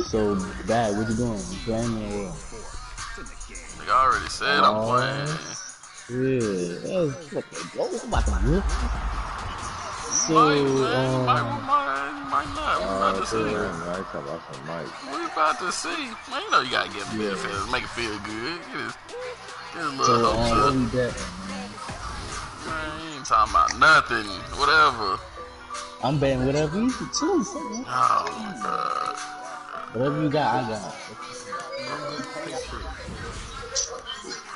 So, Dad, what you doing? You playing or what? Like I already said, I'm playing. Yeah, what the go? I'm about to whoop. So, might not. We about to see. We about to see. Man, you know you gotta get me to make it feel good. Get a little hopes up. What we got? Man, you ain't talking about nothing. Whatever. I'm betting whatever you can choose. Oh my god. Whatever you got, I got.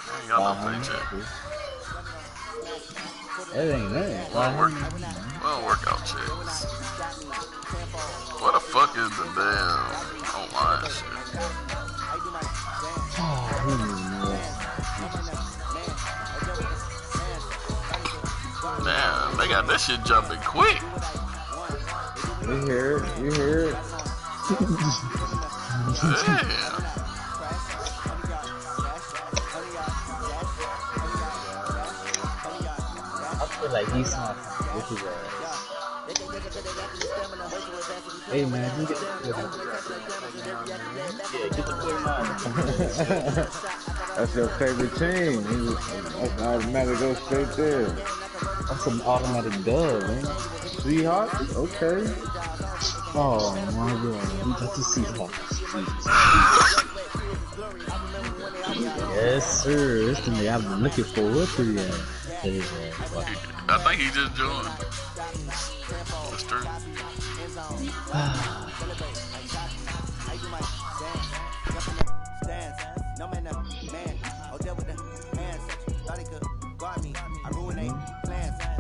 I ain't got no paycheck. That ain't nothing. Well, workout checks. What the fuck is the damn online shit? Damn, they got that shit jumping quick. You hear it? Damn. I feel like he's smart. Hey man, you get the That's your favorite team. That's automatic go straight there. That's an automatic dub, man. Seahawks? Okay. Oh my god, we got the Seahawks. Yes, sir. This thing I've been looking forward to. I think he just joined. That's true.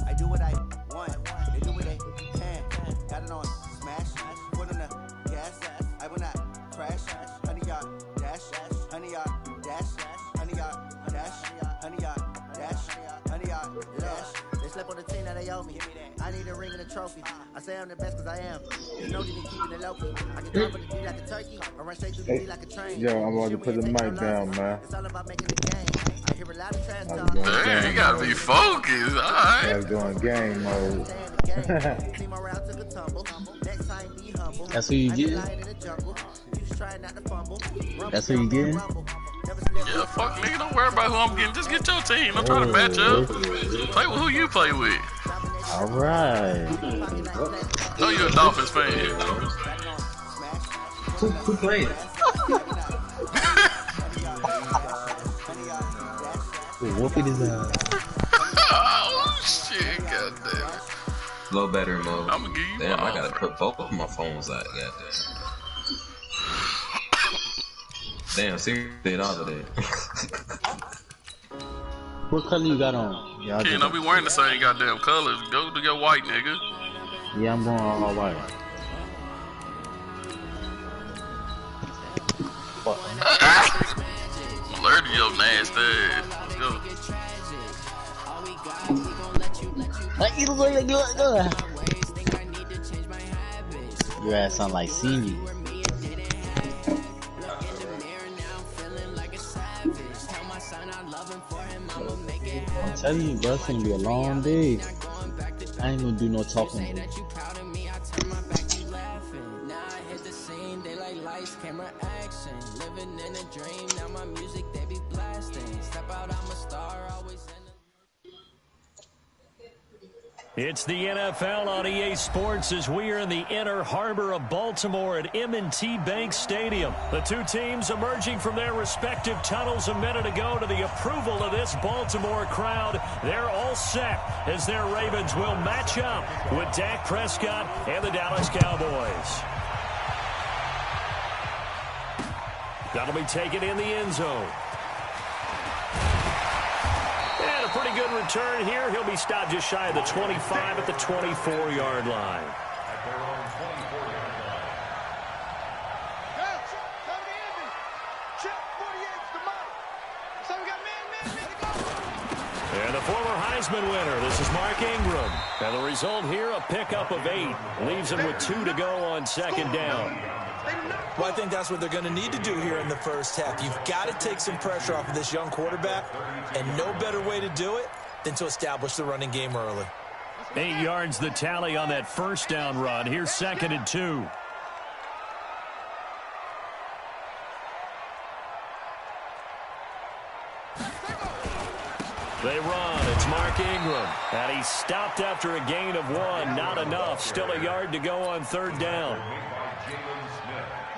I do what I want. They do what they can. Got it on smash. Put on the gas. I will not crash. Honey yard dash. Honey yard dash. Honey yard dash. Honey yard dash. Honey yard dash. They slept on the team that they owe me. I need a ring and a trophy. I say I'm the best cause I am. There's no need to keeping it low key. I can drop on the D like a turkey. I run straight through the D like a train. Yo, I'm about to put the mic down, man. It's all about making the game. I hear a lot of trash talk. Damn, you gotta be focused, alright. That's doing game mode. That's who you getting? That's who you getting? Yeah, fuck nigga, don't worry about who I'm getting. Just get your team. I'm trying to match up. Play with who you play with. Alright. Know you're a Dolphins fan. Who played? Whooping his ass. Oh shit, goddamn. Low battery mode. I'm gonna give you Damn, I gotta put both of my phones out, goddamn. Damn, seriously, did all of that. What color you got on? Can't I be wearing the same goddamn colors? Go to your white, nigga. Yeah, I'm going all white. I'm allergic to your nasty ass. Let's go. Your ass sound like senior. I'm telling you, bro, it's gonna be a long day. I ain't gonna do no talking, bro. It's the NFL on EA Sports as we are in the inner harbor of Baltimore at M&T Bank Stadium. The two teams emerging from their respective tunnels a minute ago to the approval of this Baltimore crowd. They're all set as their Ravens will match up with Dak Prescott and the Dallas Cowboys. That'll be taken in the end zone. And a pretty good return here. He'll be stopped just shy of the 25 at the 24-yard line. And the former Heisman winner, this is Mark Ingram. And the result here, a pickup of 8. Leaves him with 2 to go on second down. Well, I think that's what they're going to need to do here in the first half. You've got to take some pressure off of this young quarterback, and no better way to do it than to establish the running game early. 8 yards the tally on that first down run. Here's 2nd and 2. They run. It's Mark Ingram. And he's stopped after a gain of 1. Not enough. Still a yard to go on 3rd down.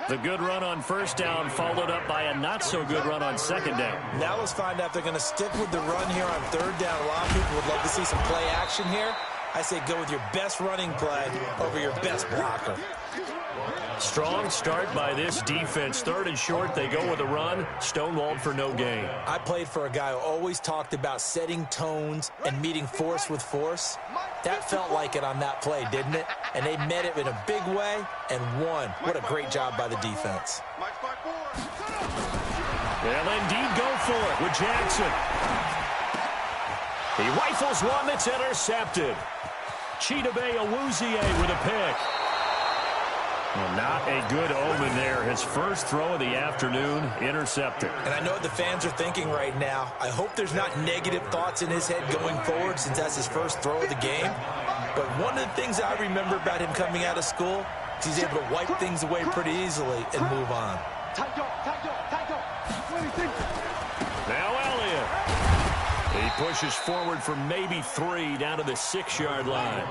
The good run on 1st down followed up by a not-so-good run on 2nd down. Now let's find out if they're going to stick with the run here on 3rd down. A lot of people would love to see some play action here. I say go with your best running play over your best blocker. Strong start by this defense. 3rd and short, they go with a run. Stonewalled for no gain. I played for a guy who always talked about setting tones and meeting force with force. That felt like it on that play, didn't it? And they met it in a big way and won. What a great job by the defense. They'll indeed go for it with Jackson. He rifles one that's intercepted. Chidobe Awuzie with a pick. Well, not a good omen there. His first throw of the afternoon, intercepted. And I know what the fans are thinking right now. I hope there's not negative thoughts in his head going forward since that's his first throw of the game. But one of the things I remember about him coming out of school is he's able to wipe things away pretty easily and move on. Now Elliott. He pushes forward for maybe 3 down to the 6-yard line.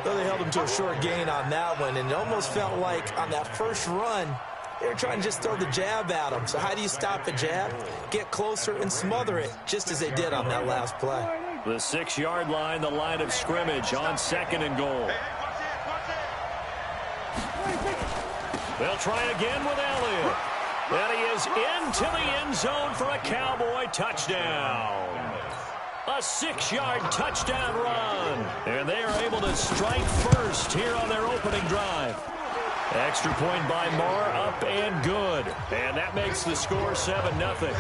Well, they held him to a short gain on that one, and it almost felt like on that first run, they were trying to just throw the jab at him. So how do you stop a jab? Get closer and smother it, just as they did on that last play. The 6-yard line, the line of scrimmage on 2nd and goal. They'll try again with Elliott. And he is into the end zone for a Cowboy touchdown. A 6-yard touchdown run. And they are able to strike first here on their opening drive. Extra point by Marr, up and good. And that makes the score 7-0.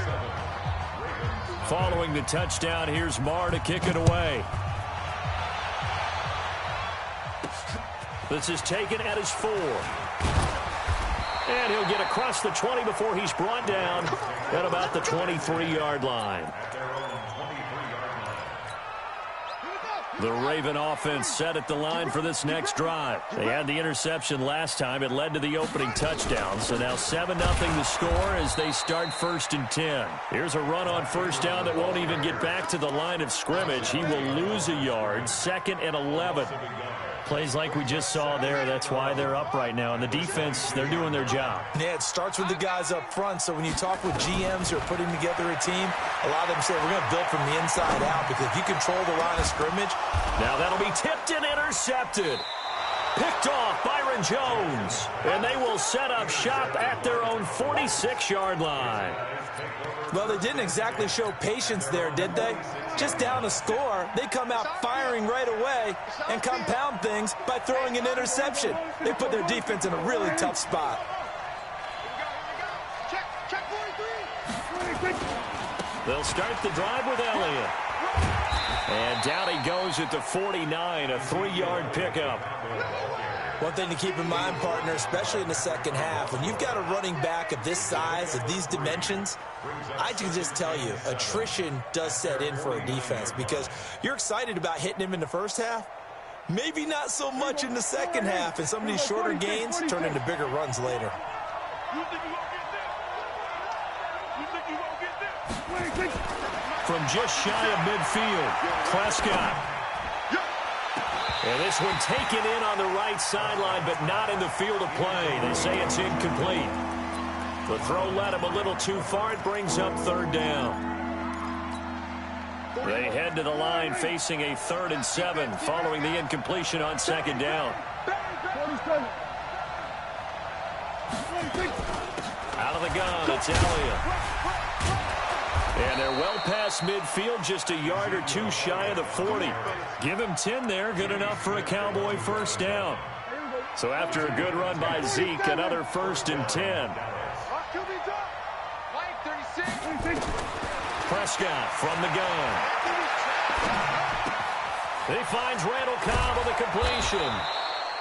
Following the touchdown, here's Marr to kick it away. This is taken at his 4. And he'll get across the 20 before he's brought down at about the 23-yard line. The Raven offense set at the line for this next drive. They had the interception last time. It led to the opening touchdown. So now 7-0 the score as they start 1st and 10. Here's a run on 1st down that won't even get back to the line of scrimmage. He will lose a yard. 2nd and 11. Plays like we just saw there. That's why they're up right now. And the defense, they're doing their job. Yeah, it starts with the guys up front. So when you talk with GMs who are putting together a team, a lot of them say we're going to build from the inside out because if you control the line of scrimmage. Now that'll be tipped and intercepted. Picked off Byron Jones. And they will set up shop at their own 46-yard line. Well, they didn't exactly show patience there, did they? Just down a score, they come out firing right away and compound things by throwing an interception. They put their defense in a really tough spot. They'll start the drive with Elliott. And down he goes at the 49, a 3-yard pickup. One thing to keep in mind, partner, especially in the second half, when you've got a running back of this size, of these dimensions, I can just tell you, attrition does set in for a defense because you're excited about hitting him in the first half. Maybe not so much in the second half, and some of these shorter gains turn into bigger runs later. From just shy of midfield, Prescott. And this one taken in on the right sideline, but not in the field of play. They say it's incomplete. The throw led him a little too far. It brings up 3rd down. They head to the line facing a 3rd and 7 following the incompletion on 2nd down. Out of the gun, it's Elliott. And they're well past midfield, just a yard or 2 shy of the 40. Give him 10 there, good enough for a Cowboy 1st down. So after a good run by Zeke, another 1st and 10. Prescott from the gun. He finds Randall Cobb with a completion.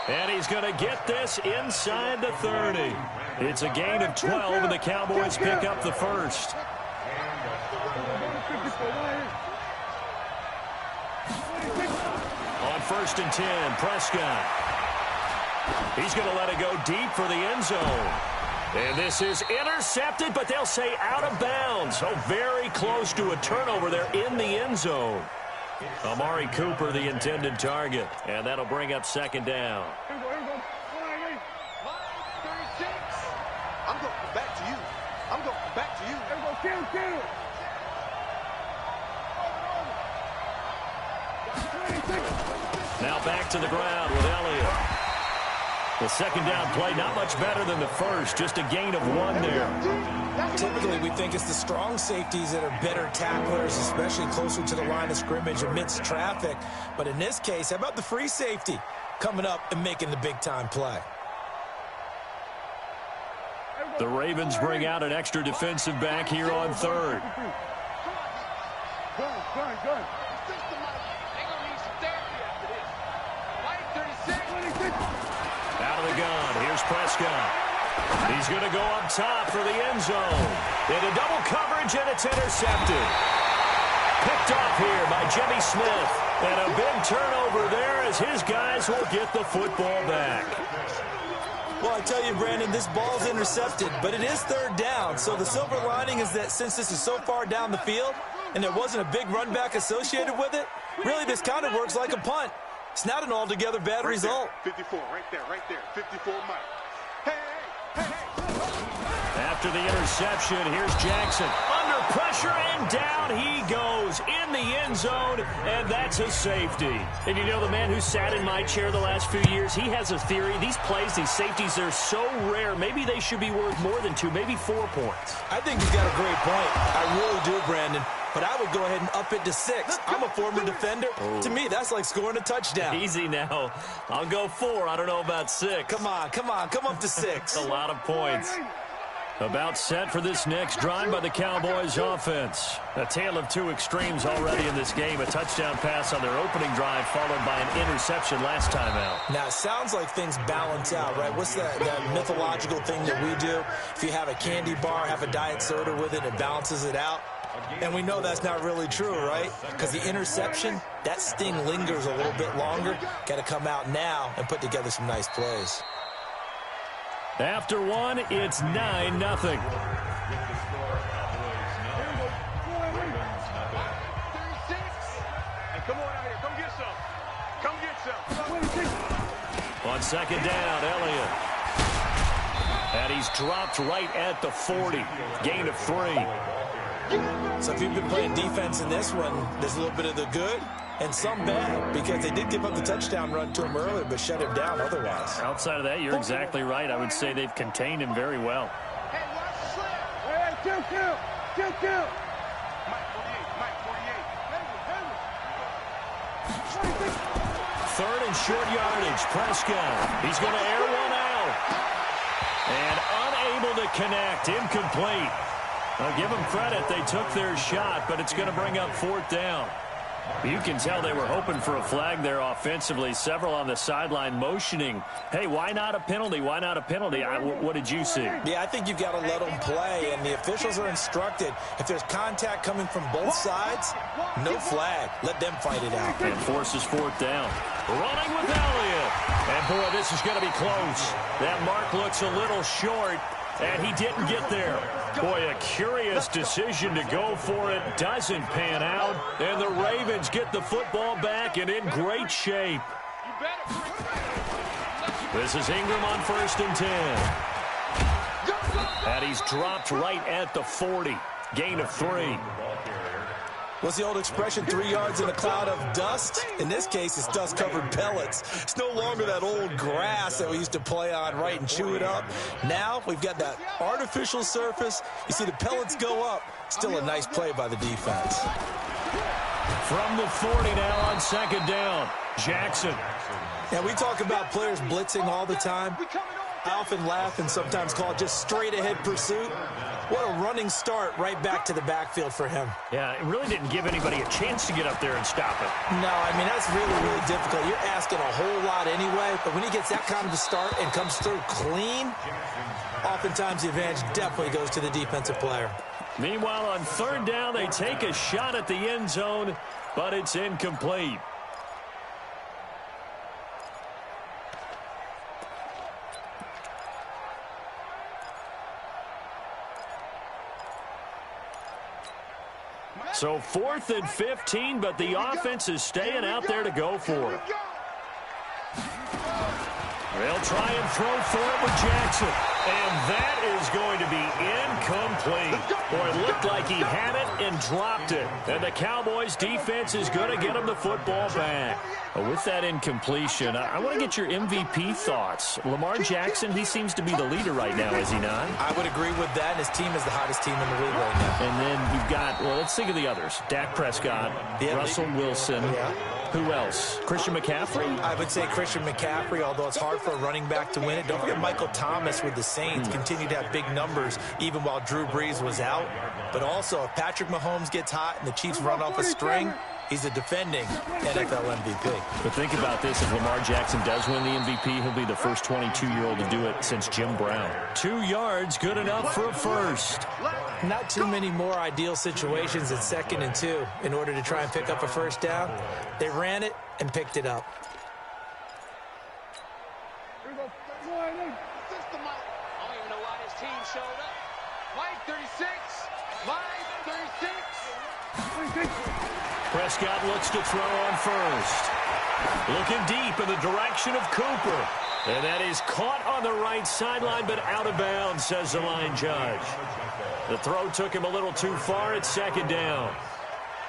And he's going to get this inside the 30. It's a gain of 12, and the Cowboys pick up the 1st. On 1st and 10, Prescott. He's going to let it go deep for the end zone. And this is intercepted, but they'll say out of bounds. So very close to a turnover there in the end zone. Amari Cooper, the intended target. And that'll bring up second down. Here we go. Line 36. I'm going back to you. I'm going back to you. Here we go. Kill. Now back to the ground with Elliott. The second down play, not much better than the first, just a gain of 1 there. Typically, we think it's the strong safeties that are better tacklers, especially closer to the line of scrimmage amidst traffic. But in this case, how about the free safety coming up and making the big-time play? The Ravens bring out an extra defensive back here on third. Gun. Out of the gun, here's Prescott. He's going to go up top for the end zone. Into double coverage, and it's intercepted. Picked off here by Jimmy Smith. And a big turnover there as his guys will get the football back. Well, I tell you, Brandon, this ball's intercepted, but it is third down. So the silver lining is that since this is so far down the field and there wasn't a big run back associated with it, really this kind of works like a punt. It's not an altogether bad result. 54, right there. 54, Mike. Hey. After the interception, here's Jackson. Under pressure, and down he goes in the end zone, and that's a safety. And you know, the man who sat in my chair the last few years, he has a theory. These plays, these safeties, they're so rare. Maybe they should be worth more than 2, maybe 4 points. I think he's got a great point. I really do, Brandon. But I would go ahead and up it to 6. I'm a former defender. Oh. To me, that's like scoring a touchdown. Easy now. I'll go 4. I don't know about 6. Come on. Come up to 6. A lot of points. About set for this next drive by the Cowboys offense. A tale of 2 extremes already in this game. A touchdown pass on their opening drive followed by an interception last time out. Now, it sounds like things balance out, right? What's that mythological thing that we do? If you have a candy bar, have a diet soda with it, it balances it out. And we know that's not really true, right? Because the interception, that sting lingers a little bit longer. Got to come out now and put together some nice plays. After 1, it's 9-0. Hey, come on out here. Come get some. On second down, Elliott. And he's dropped right at the 40. Gain of 3. So if you've been playing defense in this one, there's a little bit of the good and some bad, because they did give up the touchdown run to him earlier but shut him down otherwise. Outside of that, you're exactly right. I would say they've contained him very well. Hey, watch the slip. Hey, kill. Mike 48. 3rd and short yardage. Prescott. He's going to air one out. And unable to connect. Incomplete. I'll give them credit. They took their shot, but it's going to bring up 4th down. You can tell they were hoping for a flag there offensively. Several on the sideline motioning, hey, why not a penalty? Why not a penalty? What did you see? Yeah, I think you've got to let them play, and the officials are instructed. If there's contact coming from both sides, no flag. Let them fight it out. And forces 4th down. Running with Elliott. And, boy, this is going to be close. That mark looks a little short, and he didn't get there. Boy, a curious decision to go for it. Doesn't pan out. And the Ravens get the football back and in great shape. This is Ingram on 1st and 10. And he's dropped right at the 40. Gain of 3. What's the old expression, 3 yards in a cloud of dust? In this case, it's dust-covered pellets. It's no longer that old grass that we used to play on, right, and chew it up. Now we've got that artificial surface. You see the pellets go up. Still a nice play by the defense. From the 40 now on 2nd down, Jackson. Yeah, we talk about players blitzing all the time. I often laugh and sometimes call it just straight-ahead pursuit. What a running start right back to the backfield for him. Yeah, it really didn't give anybody a chance to get up there and stop it. No, I mean, that's really, really difficult. You're asking a whole lot anyway, but when he gets that kind of a start and comes through clean, oftentimes the advantage definitely goes to the defensive player. Meanwhile, on 3rd down, they take a shot at the end zone, but it's incomplete. So 4th and 15, but the offense is staying out there to go for it. They'll try and throw for it with Jackson. And that is going to be incomplete. Boy, it looked like he had it and dropped it. And the Cowboys' defense is going to get him the football back. With that incompletion, I want to get your MVP thoughts. Lamar Jackson, he seems to be the leader right now, is he not? I would agree with that. His team is the hottest team in the league right now. And then you've got, well, let's think of the others. Dak Prescott, Russell Wilson. Who else? Christian McCaffrey? I would say Christian McCaffrey, although it's hard for a running back to win it. Don't forget Michael Thomas with the Saints continued to have big numbers even while Drew Brees was out. But also, if Patrick Mahomes gets hot and the Chiefs run off a string, he's a defending NFL MVP. But think about this. If Lamar Jackson does win the MVP, he'll be the first 22-year-old to do it since Jim Brown. 2 yards, good enough for a first. Not too many more ideal situations at 2nd and 2 in order to try and pick up a first down. They ran it and picked it up. Prescott looks to throw on first. Looking deep in the direction of Cooper. And that is caught on the right sideline, but out of bounds, says the line judge. The throw took him a little too far. It's 2nd down.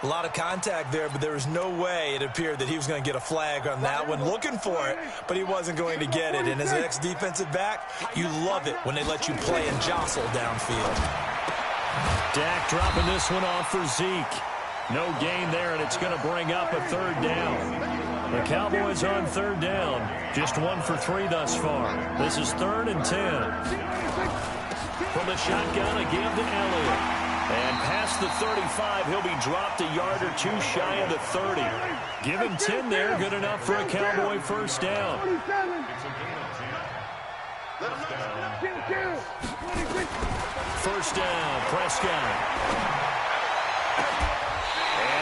A lot of contact there, but there was no way it appeared that he was going to get a flag on that one. Looking for it, but he wasn't going to get it. And as an ex-defensive back, you love it when they let you play and jostle downfield. Dak dropping this one off for Zeke. No gain there, and it's going to bring up a 3rd down. The Cowboys on 3rd down. Just 1 for 3 thus far. This is 3rd and 10. From the shotgun, a give to Elliott. And past the 35, he'll be dropped a yard or 2 shy of the 30. Give him 10 there, good enough for a Cowboy first down. First down, Prescott.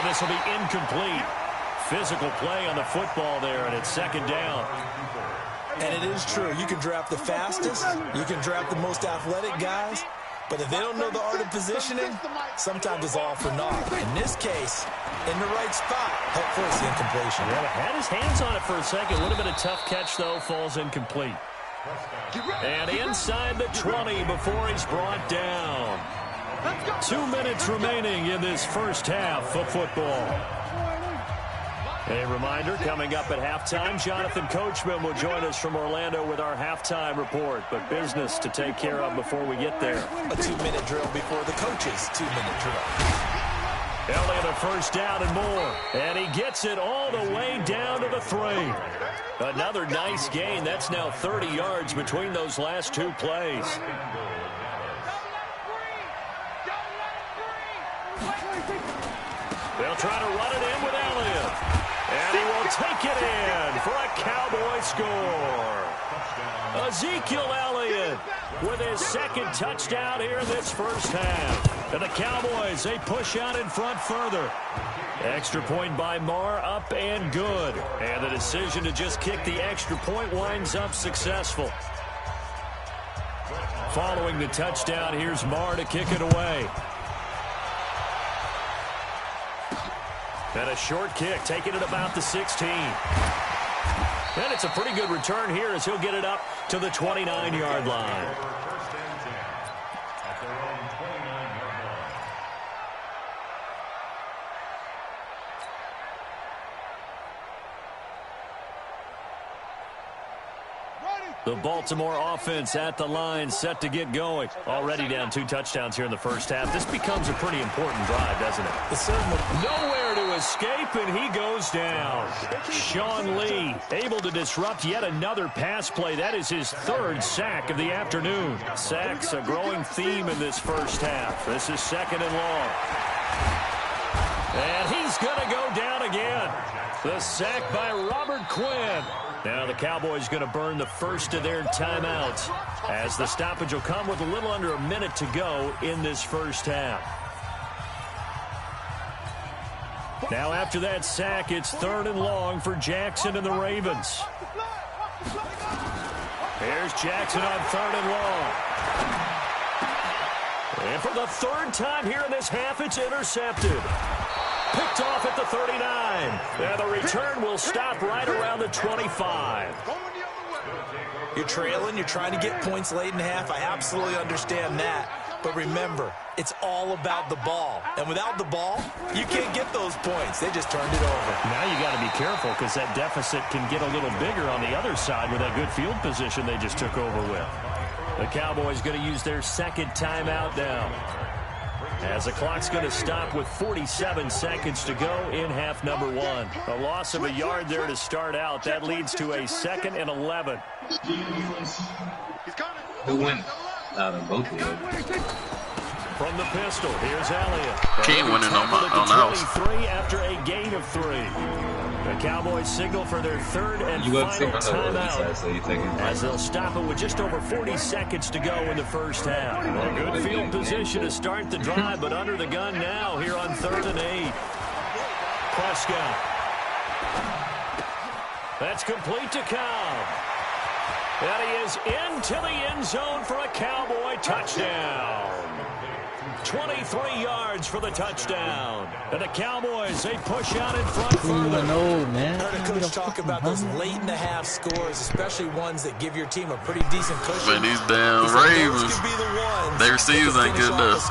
And this will be incomplete. Physical play on the football there, and it's 2nd down. And it is true. You can draft the fastest. You can draft the most athletic guys. But if they don't know the art of positioning, sometimes it's all for naught. In this case, in the right spot, hopefully it's the incompletion. Yeah, had his hands on it for a second. Would have been a tough catch, though. Falls incomplete. And inside the 20 before he's brought down. 2 minutes remaining in this first half of football. A reminder, coming up at halftime, Jonathan Coachman will join us from Orlando with our halftime report. But business to take care of before we get there. A 2-minute drill before the coach's 2-minute drill. Elliott a first down and more. And he gets it all the way down to the 3. Another nice gain. That's now 30 yards between those last 2 plays. They'll try to run it in with Elliott. And he will take it in for a Cowboy score. Ezekiel Elliott with his 2nd touchdown here in this first half. And the Cowboys, they push out in front further. Extra point by Marr, up and good. And the decision to just kick the extra point winds up successful. Following the touchdown, here's Marr to kick it away. And a short kick, taking it about the 16. And it's a pretty good return here as he'll get it up to the 29-yard line. The Baltimore offense at the line, set to get going. Already down 2 touchdowns here in the first half. This becomes a pretty important drive, doesn't it? It's certainly nowhere to escape, and he goes down. Sean Lee able to disrupt yet another pass play. That is his 3rd sack of the afternoon. Sacks a growing theme in this first half. This is 2nd and long. And he's going to go down again. The sack by Robert Quinn. Now the Cowboys going to burn the first of their timeouts as the stoppage will come with a little under a minute to go in this first half. Now after that sack, it's 3rd and long for Jackson and the Ravens. Here's Jackson on 3rd and long. And for the third time here in this half, it's intercepted. Picked off at the 39. And the return will stop right around the 25. You're trailing. You're trying to get points late in the half. I absolutely understand that. But remember, it's all about the ball. And without the ball, you can't get those points. They just turned it over. Now you got to be careful because that deficit can get a little bigger on the other side with that good field position they just took over with. The Cowboys going to use their second timeout now, as the clock's going to stop with 47 seconds to go in half number one. A loss of a yard there to start out. That leads to a 2nd and 11. Who went out of both of them? From the pistol, here's Elliott. King winning on the house. 23 after a gain of 3. The Cowboys signal for their third and final timeout, as they'll stop it with just over 40 seconds to go in the first half. A good field position to start the drive, but under the gun now here on 3rd and 8. Prescott. That's complete to Cobb. And he is into the end zone for a Cowboy touchdown. 23 yards for the touchdown. And the Cleveland, they push out in front further. Man. I heard a coach talk about those late in the half scores, especially ones that give your team a pretty decent cushion. Man, these damn Ravens, their receivers ain't good enough.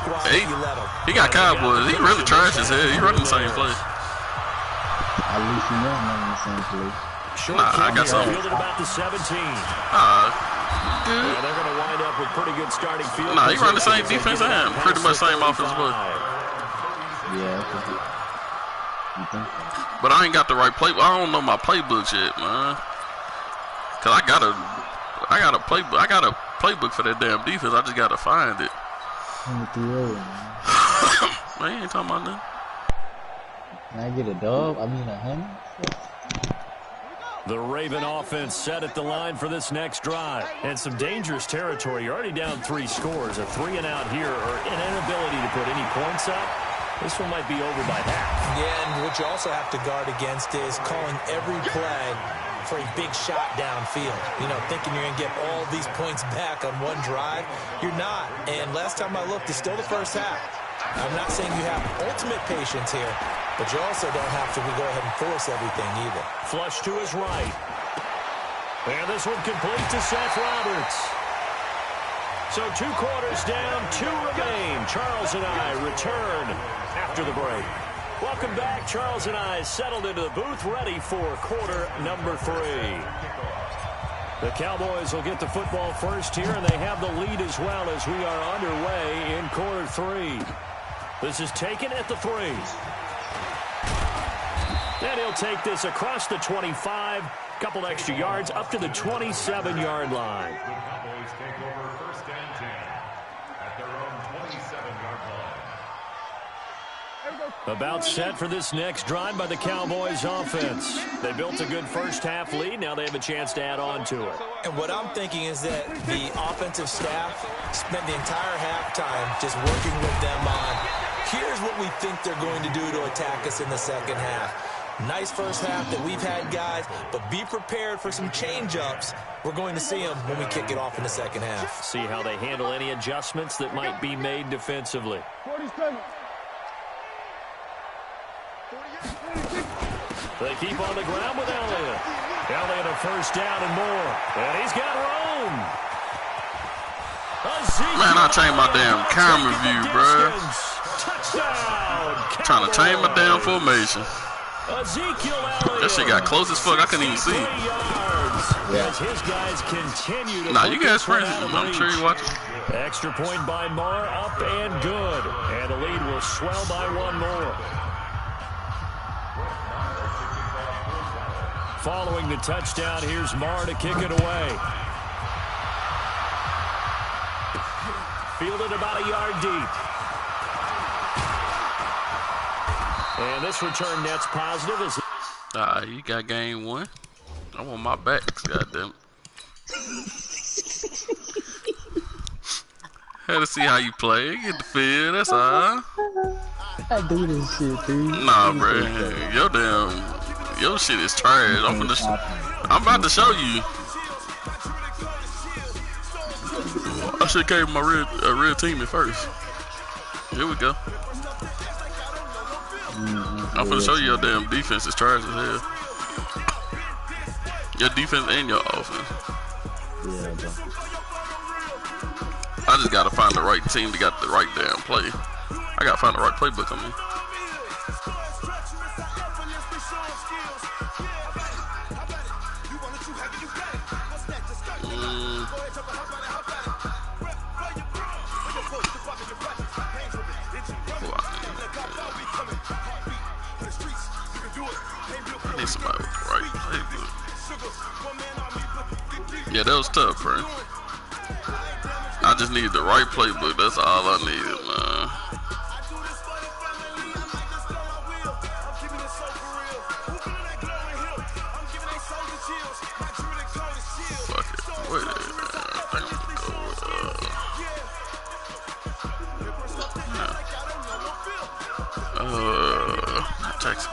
He got Cowboys. He really trash his head. He running the same play. At least you know I'm running the same play. Nah, I got something. Fielded about the 17. Good. Yeah, they're going to wind up with pretty good starting field. Nah, he run the same defense I am. Pretty much same offense play. Yeah, you think so? But I ain't got the right playbook. I don't know my playbooks yet, man. Cause I got a playbook. I got a playbook for that damn defense. I just gotta find it. Man, you ain't talking about nothing. Can I get a dub? I mean 100? The Raven offense set at the line for this next drive. And some dangerous territory. You're already down 3 scores. A 3 and out here, or an inability to put any points up. This one might be over by half. Yeah, and what you also have to guard against is calling every play for a big shot downfield. You know, thinking you're going to get all these points back on one drive. You're not. And last time I looked, it's still the first half. I'm not saying you have ultimate patience here, but you also don't have to go ahead and force everything either. Flush to his right. And this one complete to Seth Roberts. So 2 quarters down, 2 remain. Charles and I return after the break. Welcome back. Charles and I settled into the booth, ready for quarter number 3. The Cowboys will get the football first here, and they have the lead as well as we are underway in quarter 3. This is taken at the 3. And he'll take this across the 25, couple extra yards up to the 27-yard line. About set for this next drive by the Cowboys offense. They built a good first half lead. Now they have a chance to add on to it. And what I'm thinking is that the offensive staff spent the entire halftime just working with them on, here's what we think they're going to do to attack us in the second half. Nice first half that we've had, guys, but be prepared for some change-ups. We're going to see them when we kick it off in the second half. See how they handle any adjustments that might be made defensively. 47. They keep on the ground with Elliott. Elliott a first down and more. And he's got room. Man, I changed my damn camera view, bro. Touchdown. Trying to change my damn formation. Ezekiel Elliott. That shit got close as fuck. I couldn't even see. As his guys continue to you guys friends. I'm sure you watching. Extra point by Marr, up and good. And the lead will swell by 1 more. Following the touchdown, here's Marr to kick it away. Fielded about a yard deep. And this return net's positive. You got game 1. I want my backs, goddamn. Had to see how you play. Get the feel, that's all. I do this shit, dude. Nah, bro. Your shit is trash. I'm about to show you. I should have gave my real team at first. Here we go. I'm finna show you your damn defense is trash as hell. Your defense and your offense. Yeah, bro. I just gotta find the right team to got the right damn play. I gotta find the right playbook on me. I need somebody with the right playbook. Yeah, that was tough, friend. I just need the right playbook. That's all I needed, man. Fuck it. Wait a minute. I think I'm gonna go with, Texas.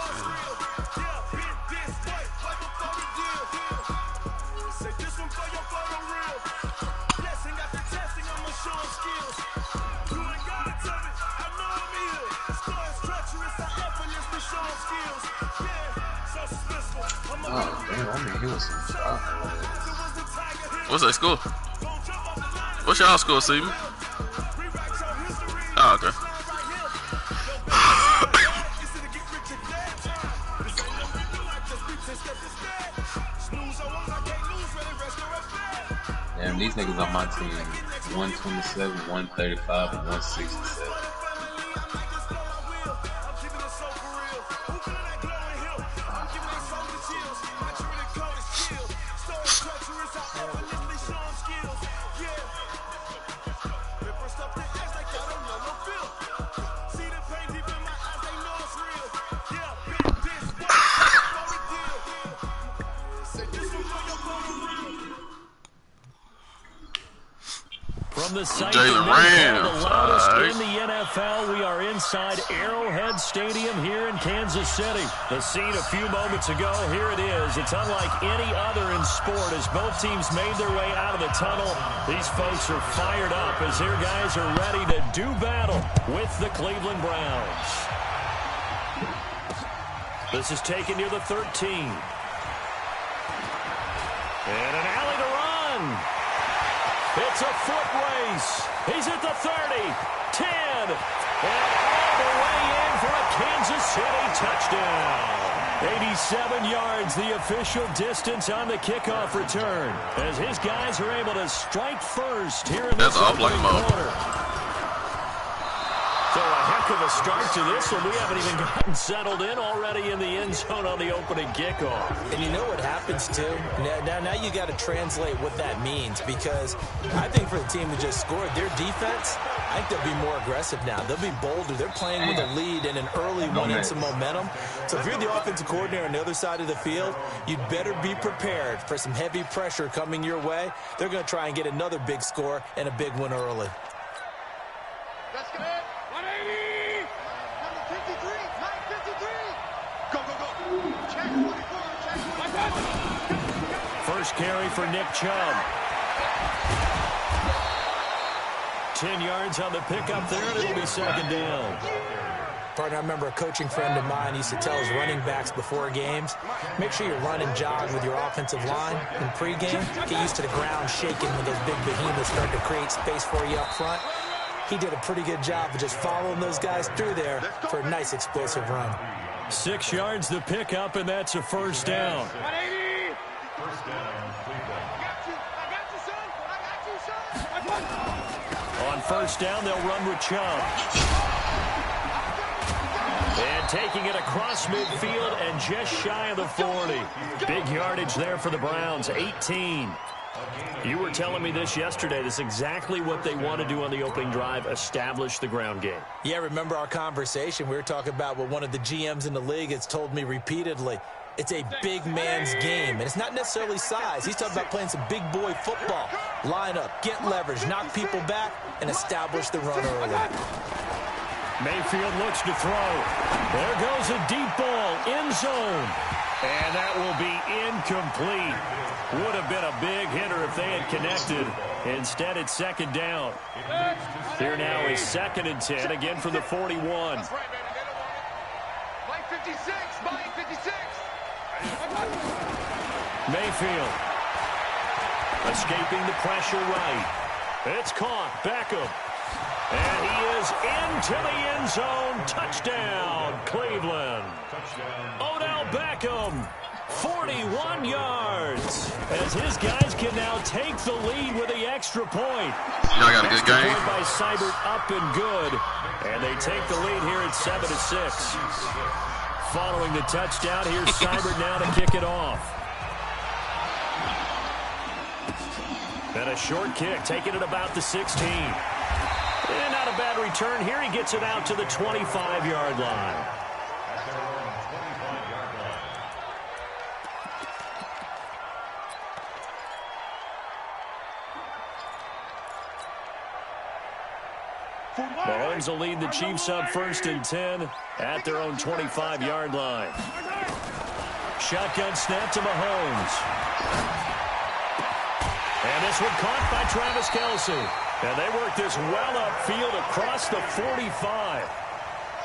Oh, damn, I mean, he was some shot. What's that score? What's y'all score, Steven? Oh, okay. Damn, these niggas on my team, 127, 135, and 167. From the site Jalen that Rams, the loudest alright. in the NFL, we are inside Arrowhead Stadium here in Kansas City. The scene a few moments ago, here it is. It's unlike any other in sport as both teams made their way out of the tunnel. These folks are fired up as their guys are ready to do battle with the Cleveland Browns. This is taken near the 13. And an alley to run. It's a foot race. He's at the 30, 10, and all the way in for a Kansas City touchdown. 87 yards, the official distance on the kickoff return, as his guys are able to strike first here in this opening quarter. So a heck of a start to this one. We haven't even gotten settled in already in the end zone on the opening kickoff. And you know what happens, too? Now you got to translate what that means, because I think for the team that just scored, their defense, I think they'll be more aggressive now. They'll be bolder. They're playing with a lead and an early one and some momentum. So if you're the offensive coordinator on the other side of the field, you'd better be prepared for some heavy pressure coming your way. They're going to try and get another big score and a big one early. Let's get it. 180. Number 53. 953. Go, go, go. Check 44. Check 44. First carry for Nick Chubb. 10 yards on the pickup there, and it'll be second down. Partner, I remember a coaching friend of mine used to tell his running backs before games, make sure you run and jog with your offensive line in pregame. Get used to the ground shaking when those big behemoths start to create space for you up front. He did a pretty good job of just following those guys through there for a nice explosive run. 6 yards the pickup, and that's a first down. 180. First down. I got you, son. I got you, son. On first down, they'll run with Chubb. And taking it across midfield and just shy of the 40. Big yardage there for the Browns, 18. You were telling me this yesterday. This is exactly what they want to do on the opening drive, establish the ground game. Yeah, remember our conversation? We were talking about what one of the GMs in the league has told me repeatedly. It's a big man's game, and it's not necessarily size. He's talking about playing some big boy football. Line up, get leverage, knock people back, and establish the run early. Mayfield looks to throw. There goes a deep ball, end zone. And that will be incomplete. Would have been a big hitter if they had connected. Instead, it's second down. Here now is 2nd and 10, again from the 41. That's right, baby. Get him on it. Mike 56. Mike 56. Mayfield. Escaping the pressure right. It's caught. Beckham. And he is into the end zone. Touchdown, Cleveland. Odell Beckham, 41 yards. As his guys can now take the lead with the extra point. Y'all got a good game. Point by Seibert up and good. And they take the lead here at 7-6. Following the touchdown, here's Seibert now to kick it off. And a short kick, taking it about the 16. And not a bad return here. He gets it out to the 25-yard line. Mahomes will lead the Chiefs up 1st and 10 at their own 25-yard line. Shotgun snap to Mahomes. And this one caught by Travis Kelce. And they work this well upfield across the 45.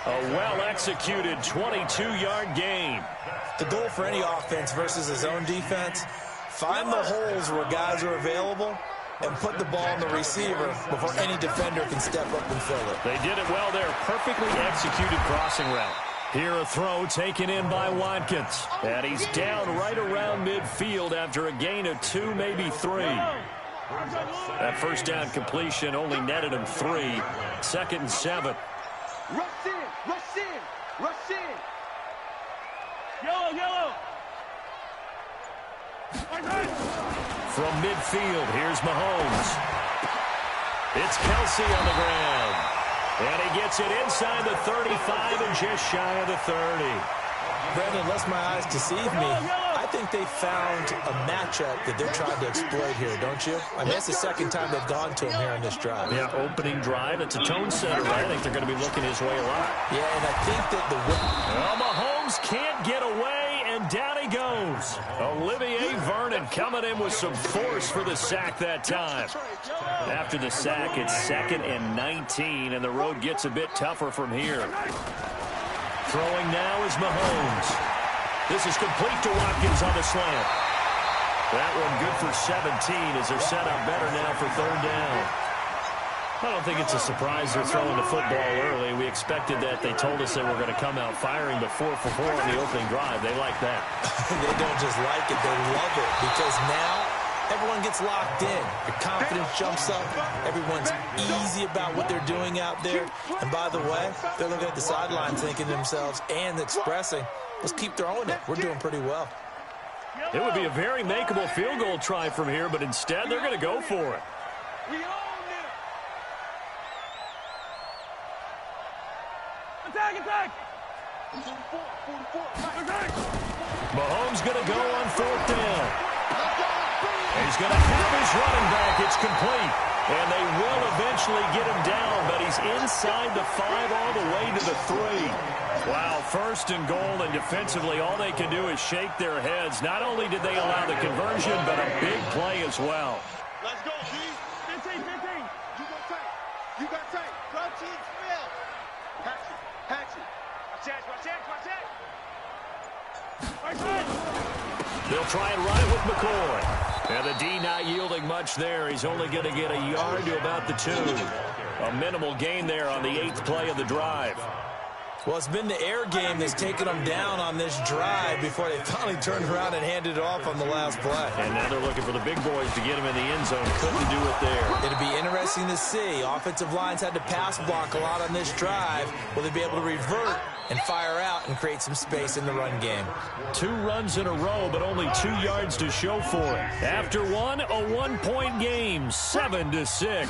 A well-executed 22-yard gain. The goal for any offense versus his own defense, find the holes where guys are available and put the ball on the receiver before any defender can step up and fill it. They did it well there. Perfectly executed crossing route. Here a throw taken in by Watkins. And he's down right around midfield after a gain of 2, maybe 3. That first down completion only netted him 3. 2nd and 7. Rush in. Rush in. Rush in. Yellow, yellow. From midfield, here's Mahomes. It's Kelce on the ground. And he gets it inside the 35 and just shy of the 30. Brandon, lest my eyes deceive me, I think they found a matchup that they're trying to exploit here, don't you? I mean, it's the 2nd time they've gone to him here in this drive. Yeah, opening drive. It's a tone setter, right? I think they're going to be looking his way a lot. Yeah, and I think that the... Well, Mahomes can't get away, and down he goes. Olivier Vernon coming in with some force for the sack that time. After the sack, it's 2nd and 19, and the road gets a bit tougher from here. Throwing now is Mahomes. This is complete to Watkins on the slant. That one good for 17 as they're set up better now for 3rd down. I don't think it's a surprise they're throwing the football early. We expected that. They told us they were going to come out firing, but 4 for 4 on the opening drive. They like that. They don't just like it, they love it, because now everyone gets locked in. Your confidence jumps up. Everyone's easy about what they're doing out there. And by the way, they're looking at the sideline thinking to themselves and expressing, let's keep throwing it. We're doing pretty well. It would be a very makeable field goal try from here, but instead they're going to go for it. We own it. Attack, attack. 44. Mahomes going to go on 4th down. He's going to have his running back. It's complete. And they will eventually get him down, but he's inside the 5 all the way to the 3. Wow, 1st and goal, and defensively all they can do is shake their heads. Not only did they allow the conversion, but a big play as well. Let's go, G. 15. You go tight. You got tight. Go, G. Real. Hatchet. Watch it. They'll try and run it with McCoy. And the D not yielding much there. He's only going to get a yard to about the 2. A minimal gain there on the 8th play of the drive. Well, it's been the air game that's taken them down on this drive before they finally turned around and handed it off on the last play. And now they're looking for the big boys to get him in the end zone. Couldn't do it there. It'll be interesting to see. Offensive lines had to pass block a lot on this drive. Will they be able to revert and fire out and create some space in the run game? 2 runs in a row, but only 2 yards to show for it. After one, a 1-point game, 7-6.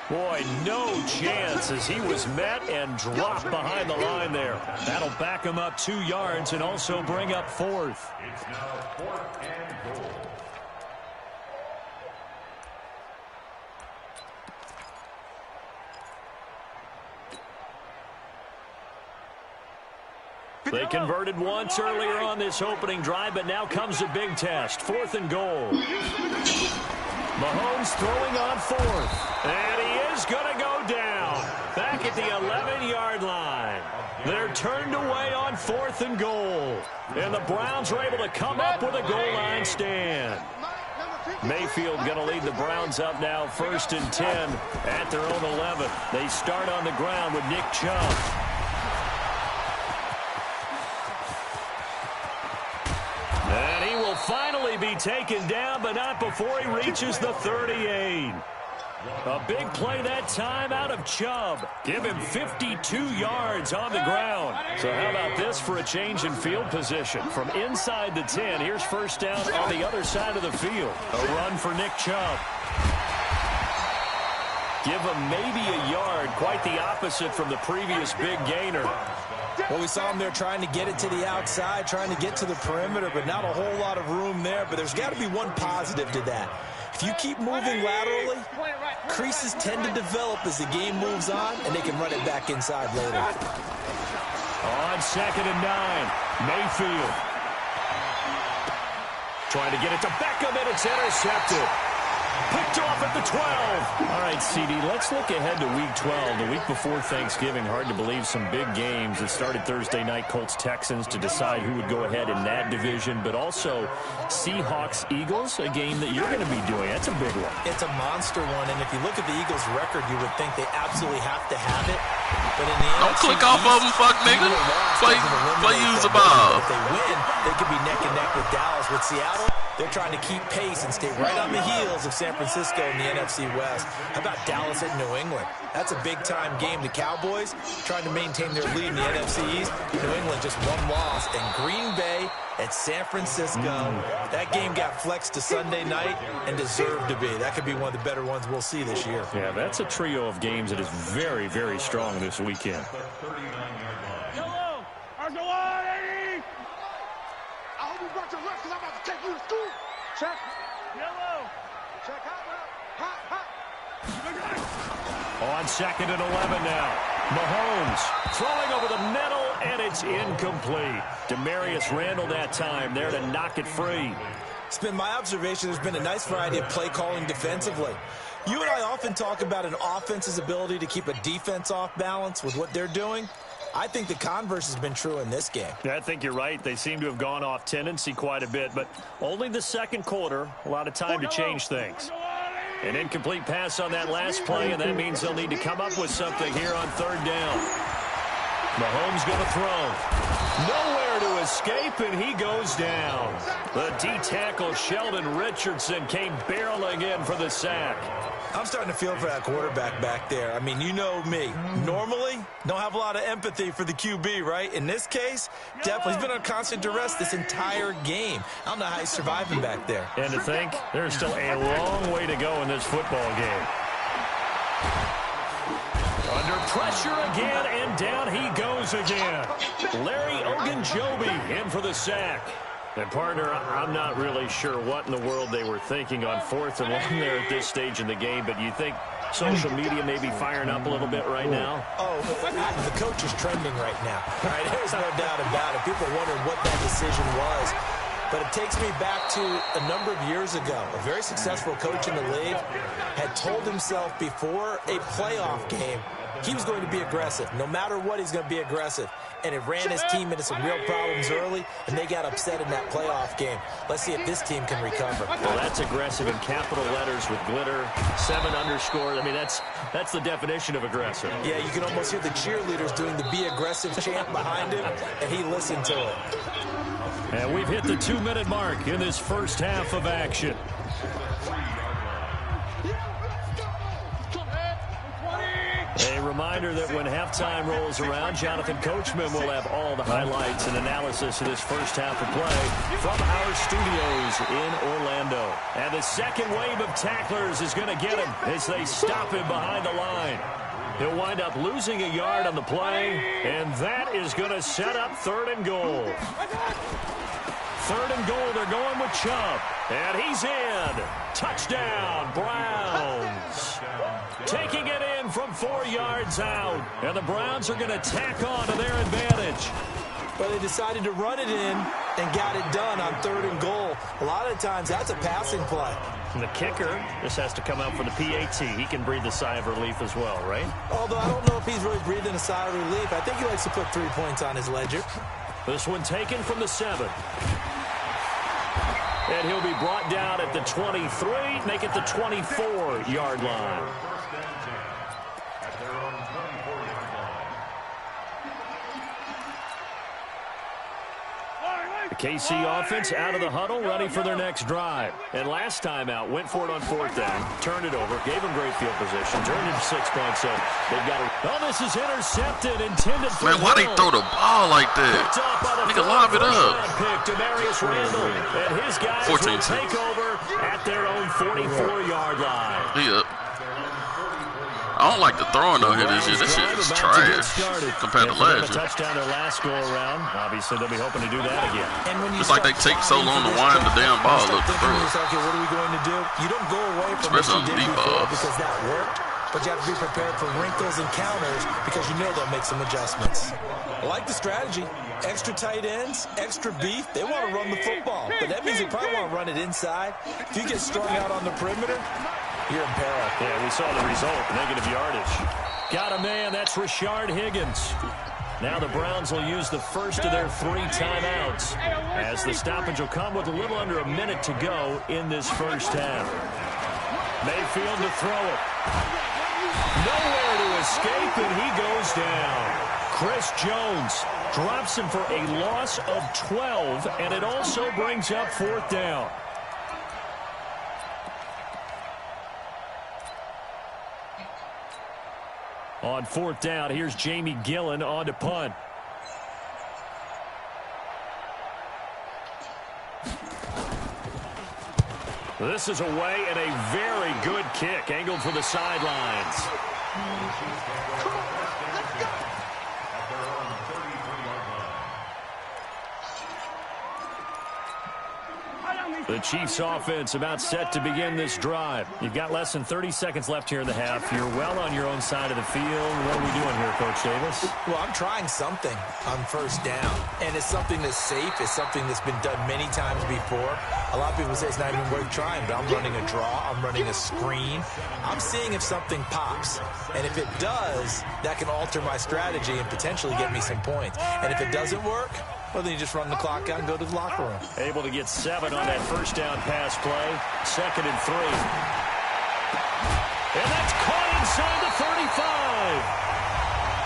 Boy, no chance as he was met and dropped behind the line there. That'll back him up 2 yards and also bring up 4th. It's now 4th and goal. They converted once earlier on this opening drive, but now comes a big test. 4th and goal. Mahomes throwing on 4th. And he is going to go down. Back at the 11-yard line. They're turned away on 4th and goal. And the Browns are able to come up with a goal line stand. Mayfield going to lead the Browns up now 1st and 10 at their own 11. They start on the ground with Nick Chubb. And he will finally be taken down, but not before he reaches the 38. A big play that time out of Chubb. Give him 52 yards on the ground. So how about this for a change in field position? From inside the 10, here's 1st down on the other side of the field. A run for Nick Chubb. Give him maybe a yard, quite the opposite from the previous big gainer. Well, we saw him there trying to get it to the outside, trying to get to the perimeter, but not a whole lot of room there. But there's got to be one positive to that. If you keep moving laterally, creases tend to develop as the game moves on, and they can run it back inside later. On 2nd and 9, Mayfield. Trying to get it to Beckham, and it's intercepted. Picked off at the 12. All right, CD, let's look ahead to Week 12, the week before Thanksgiving. Hard to believe some big games. It started Thursday night, Colts-Texans, to decide who would go ahead in that division, but also Seahawks-Eagles, a game that you're going to be doing. That's a big one. It's a monster one, and if you look at the Eagles' record, you would think they absolutely have to have it. But in the Don't click off of them, fuck nigga. Play use the ball. If they win, they could be neck and neck with Dallas. With Seattle, they're trying to keep pace and stay right on the heels of San Francisco in the NFC West. How about Dallas at New England? That's a big-time game. The Cowboys trying to maintain their lead in the NFC East. New England just one loss. And Green Bay at San Francisco. That game got flexed to Sunday night and deserved to be. That could be one of the better ones we'll see this year. Yeah, that's a trio of games that is very, very strong this weekend. Yellow! RJ180! I hope you brought your lunch because I'm about to take you to school. Check. Yellow. Check hot. Hot. On 2nd and 11 now. Mahomes throwing over the middle, and it's incomplete. Demarius Randall that time there to knock it free. It's been my observation there's been a nice variety of play calling defensively. You and I often talk about an offense's ability to keep a defense off balance with what they're doing. I think the converse has been true in this game. Yeah, I think you're right. They seem to have gone off tendency quite a bit, but only the second quarter, a lot of time to change things. An incomplete pass on that last play, and that means they'll need to come up with something here on 3rd down. Mahomes going to throw. Nowhere to escape, and he goes down. The D-tackle Sheldon Richardson came barreling in for the sack. I'm starting to feel for that quarterback back there. I mean, you know me. Normally, don't have a lot of empathy for the QB, right? In this case, definitely. He's been on constant duress this entire game. I don't know how he's surviving back there. And to think, there's still a long way to go in this football game. Under pressure again, and down he goes again. Larry Ogunjobi in for the sack. And, partner, I'm not really sure what in the world they were thinking on 4th and 1 there at this stage in the game, but you think social media may be firing up a little bit right now? Oh, the coach is trending right now. Right? There's no doubt about it. People are wondering what that decision was. But it takes me back to a number of years ago. A very successful coach in the league had told himself before a playoff game he was going to be aggressive. No matter what, he's going to be aggressive. And it ran his team into some real problems early, and they got upset in that playoff game. Let's see if this team can recover. Well, that's aggressive in capital letters with glitter, 7 underscore. I mean, that's the definition of aggressive. Yeah, you can almost hear the cheerleaders doing the be aggressive chant behind him, and he listened to it. And we've hit the 2-minute mark in this first half of action. A reminder that when halftime rolls around, Jonathan Coachman will have all the highlights and analysis of this first half of play from our studios in Orlando. And the second wave of tacklers is going to get him as they stop him behind the line. He'll wind up losing a yard on the play, and that is going to set up 3rd and goal. 3rd and goal, they're going with Chubb. And he's in. Touchdown, Browns. Taking it in from 4 yards out. And the Browns are going to tack on to their advantage. but they decided to run it in and got it done on 3rd and goal. A lot of times, that's a passing play. And the kicker, this has to come out for the PAT. He can breathe a sigh of relief as well, right? Although I don't know if he's really breathing a sigh of relief. I think he likes to put 3 points on his ledger. This one taken from the 7. And he'll be brought down at the 23, make it the 24-yard line. The KC offense out of the huddle, ready for their next drive. And last time out, went for it on 4th down, turned it over, gave them great field position, turned into 6 points. So they've got to. Oh, this is intercepted, intended for. Man, why they throw the ball like that? Nigga, lob it up. Pick to Marius Randall, and his guys will take over at their own 44-yard line. Yeah. I don't like the throwing on here this year. This shit is trash compared to last year. Touchdown their last go around. Obviously, they'll be hoping to do that again. And when it's like they take so long to wind the damn ball up to throw it. Okay, what are we going to do? You don't go away from what you did before because that worked, but you have to be prepared for wrinkles and counters because you know they'll make some adjustments. I like the strategy. Extra tight ends, extra beef. They want to run the football, but that means they probably want to run it inside. If you get strung out on the perimeter, you're in peril. Yeah, we saw the result, negative yardage. Got a man, that's Rashard Higgins. Now the Browns will use the first of their 3 timeouts as the stoppage will come with a little under a minute to go in this first half. Mayfield to throw it. Nowhere to escape, and he goes down. Chris Jones drops him for a loss of 12, and it also brings up 4th down. On 4th down, here's Jamie Gillen on to punt. This is away and a very good kick, angled for the sidelines. The Chiefs offense about set to begin this drive. You've got less than 30 seconds left here in the half. You're well on your own side of the field. What are we doing here, Coach Davis? Well, I'm trying something on 1st down. And it's something that's safe. It's something that's been done many times before. A lot of people say it's not even worth trying, but I'm running a draw. I'm running a screen. I'm seeing if something pops. And if it does, that can alter my strategy and potentially get me some points. And if it doesn't work, well, then you just run the clock out and go to the locker room. Able to get 7 on that 1st down pass play. 2nd and 3. And that's caught inside the 35.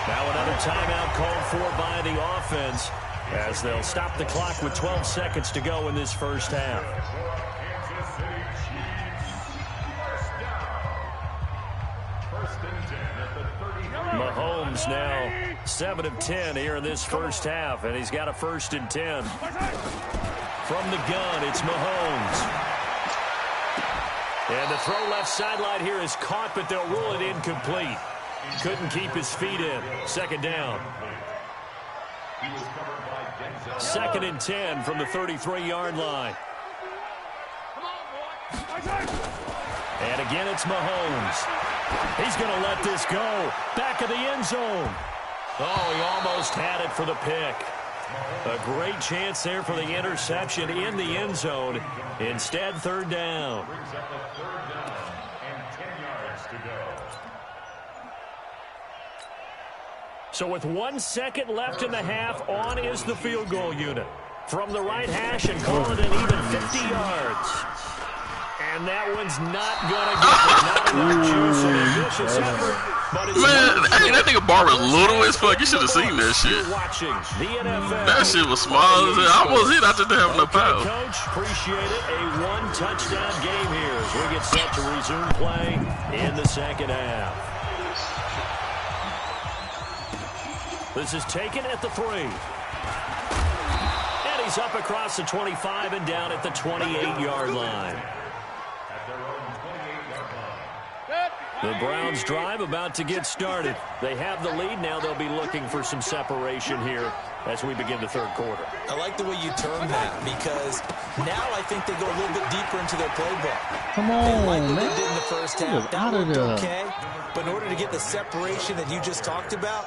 Now another timeout called for by the offense as they'll stop the clock with 12 seconds to go in this first half. Mahomes now 7 of 10 here in this first half, and he's got a 1st and 10. From the gun, it's Mahomes. And the throw left sideline here is caught, but they'll rule it incomplete. Couldn't keep his feet in. 2nd down. 2nd and 10 from the 33-yard line. And again, it's Mahomes. He's going to let this go. Back of the end zone. Oh, he almost had it for the pick. A great chance there for the interception in the end zone. Instead, 3rd down. So with 1 second left in the half, on is the field goal unit. From the right hash and call it an even 50 yards. And that one's not going to get it. Not enough juice and a vicious effort. Man, hey, that nigga bar was little as fuck. You should have seen that shit. That shit was small as hell. I almost hit. I just didn't have no power. Coach, appreciate it. A 1-touchdown game here as we get set to resume play in the 2nd half. This is taken at the 3. And he's up across the 25 and down at the 28-yard line. The Browns drive about to get started. They have the lead. Now they'll be looking for some separation here as we begin the 3rd quarter. I like the way you term that because now I think they go a little bit deeper into their playbook. Come on, they like what man. they did in the first half. That out of looked there. okay, but in order to get the separation that you just talked about,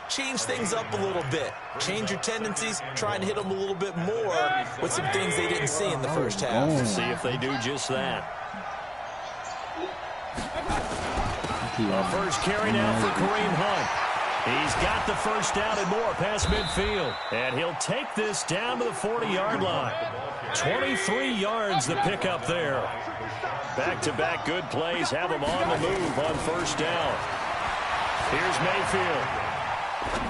change things up a little bit. Change your tendencies, try and hit them a little bit more with some things they didn't see in the first half. See if they do just that. The first carry now for Kareem Hunt. He's got the first down and more past midfield. And he'll take this down to the 40-yard line. 23 yards the pickup there. Back-to-back good plays have him on the move on first down. Here's Mayfield.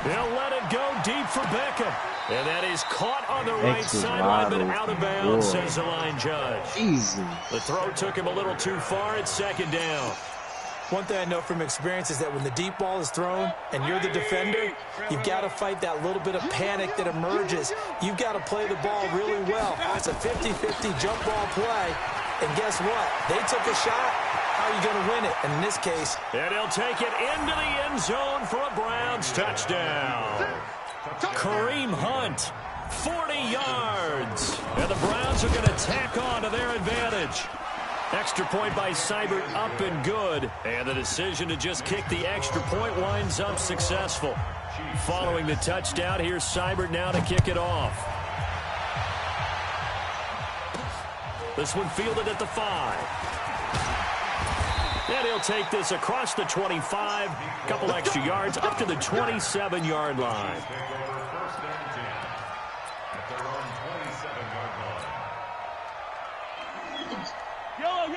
He'll let it go deep for Beckham. And that is caught on the right sideline, but out of bounds, says the line judge. Easy. The throw took him a little too far at second down. One thing I know from experience is that when the deep ball is thrown and you're the defender, you've got to fight that little bit of panic that emerges. You've got to play the ball really well. It's a 50-50 jump ball play. And guess what? They took a shot. How are you going to win it? And in this case... And he'll take it into the end zone for a Browns touchdown. Kareem Hunt, 40 yards. And the Browns are going to tack on to their advantage. Extra point by Seibert up and good. And the decision to just kick the extra point winds up successful. Following the touchdown, here's Seibert now to kick it off. This one fielded at the 5. And he'll take this across the 25. Couple extra yards up to the 27-yard line.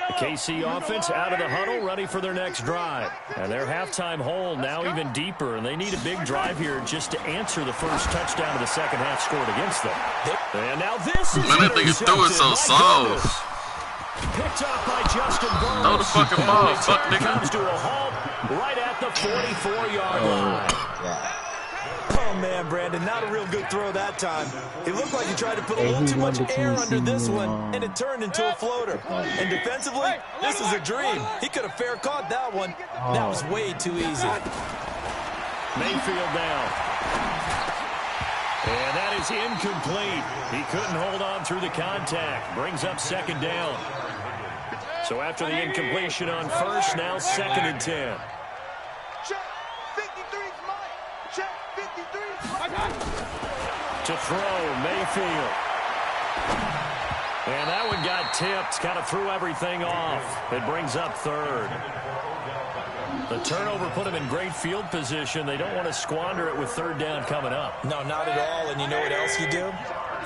The KC offense out of the huddle, ready for their next drive. And their halftime hole now even deeper, and they need a big drive here just to answer the first touchdown of the second half scored against them. And now this is Man, that nigga threw it so soft. Picked up by Justin Burns. Throw the fucking ball, fuck nigga. Comes to a halt right at the 44-yard line. Oh, man, Brandon, not a real good throw that time. It looked like he tried to put a little too much air under this one, and it turned into a floater. And defensively, this is a dream. He could have fair caught that one. That was way too easy. Mayfield now. And that is incomplete. He couldn't hold on through the contact. Brings up second down. So after the incompletion on first, now second and 10. To throw, Mayfield. And that one got tipped. Kind of threw everything off. It brings up third. The turnover put him in great field position. They don't want to squander it with third down coming up. No, not at all. And you know what else you do?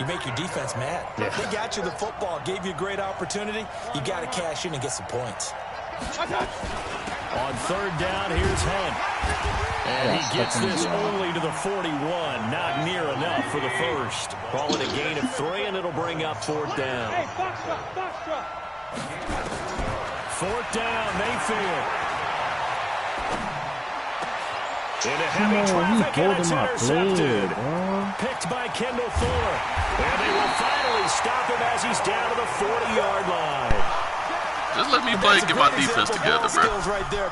You make your defense mad. Yeah. They got you the football, gave you a great opportunity. You got to cash in and get some points. On third down, here's Hunt. And he gets this only to the 41. Not near enough for the first. Call it a gain of 3, and it'll bring up fourth down. Fourth down, Mayfield. Into heavy traffic, and it's intercepted. Picked by Kendall Fuller. And they will finally stop him as he's down to the 40-yard line. Just let me play and get my defense together, bro. Right there,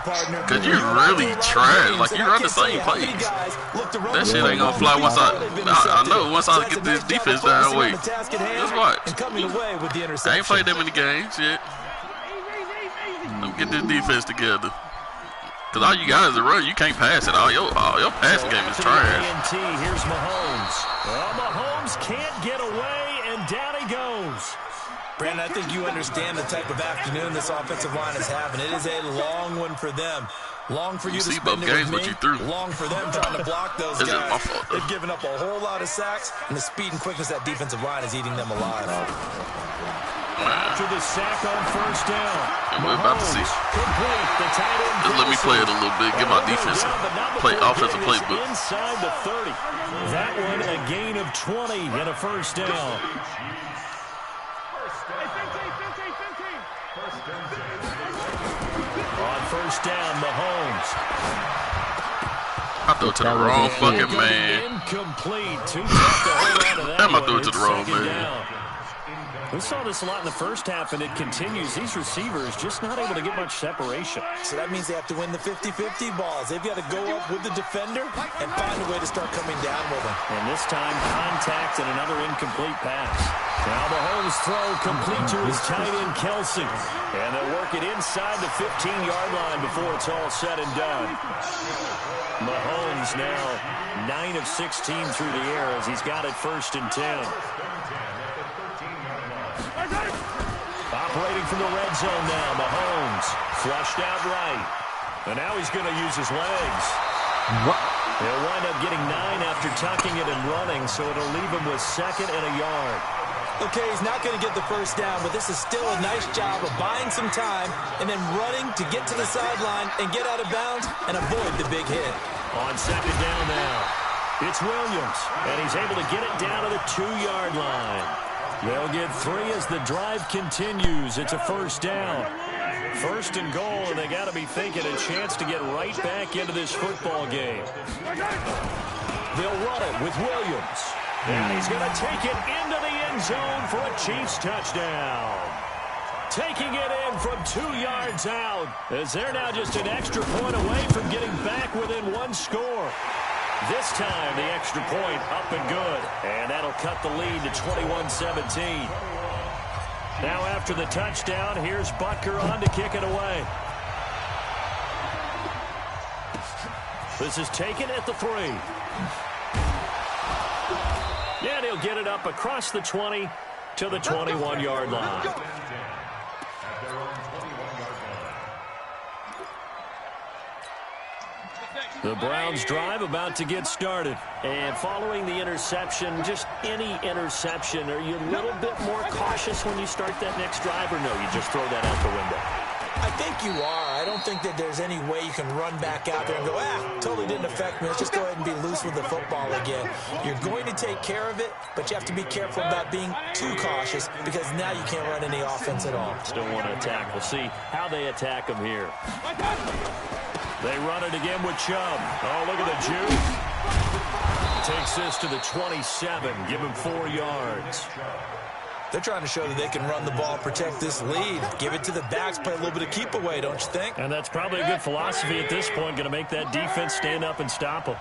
Cause you're really trash. Like, you run the same plays. That shit ain't gonna fly once I know once I get this defense down. Wait, just watch. I ain't played that many games yet. Let me get this defense together. Cause all you guys are run, you can't pass it. All your passing game is trash. Here's Mahomes. Well, Mahomes can't get away, and down he goes. Brandon, I think you understand the type of afternoon this offensive line is having. It is a long one for them. Long for you to spend it with me. Long for them trying to block those guys. They've given up a whole lot of sacks, and the speed and quickness of that defensive line is eating them alive. After the sack on first down. And we're about to see. Just let me play it a little bit. Get my defense offensive playbook. Inside the 30. That one a gain of 20 and a first down. On first down, Mahomes. I threw it to the wrong fucking man. Incomplete. Too tough to hold on to that. I threw it to the wrong man. We saw this a lot in the first half, and it continues. These receivers just not able to get much separation. So that means they have to win the 50-50 balls. They've got to go up with the defender and find a way to start coming down with him. And this time, contact and another incomplete pass. Now Mahomes' throw complete to his tight end, Kelsey. And they'll work it inside the 15-yard line before it's all said and done. Mahomes now 9 of 16 through the air as he's got it 1st and 10. Operating from the red zone now, Mahomes flushed out right. And now he's going to use his legs. What? He'll wind up getting 9 after tucking it and running, so it'll leave him with 2nd and a yard. Okay, he's not going to get the first down, but this is still a nice job of buying some time and then running to get to the sideline and get out of bounds and avoid the big hit. On 2nd down now, it's Williams, and he's able to get it down to the 2-yard line. They'll get 3 as the drive continues. It's a 1st down. 1st and goal, and they got to be thinking a chance to get right back into this football game. They'll run it with Williams. And he's going to take it into the end zone for a Chiefs touchdown. Taking it in from 2 yards out, as they're now just an extra point away from getting back within 1 score. This time, the extra point up and good. And that'll cut the lead to 21-17. Now after the touchdown, here's Butker on to kick it away. This is taken at the 3. And he'll get it up across the 20 to the 21-yard line. The Browns drive about to get started. And following the interception, just any interception, are you a little bit more cautious when you start that next drive, or no, you just throw that out the window? I think you are. I don't think that there's any way you can run back out there and go, totally didn't affect me. Let's just go ahead and be loose with the football again. You're going to take care of it, but you have to be careful about being too cautious because now you can't run any offense at all. Still want to attack. We'll see how they attack them here. They run it again with Chubb. Oh, look at the juke. Takes this to the 27. Give him 4 yards. They're trying to show that they can run the ball, protect this lead. Give it to the backs, play a little bit of keep away, don't you think? And that's probably a good philosophy at this point, going to make that defense stand up and stop them.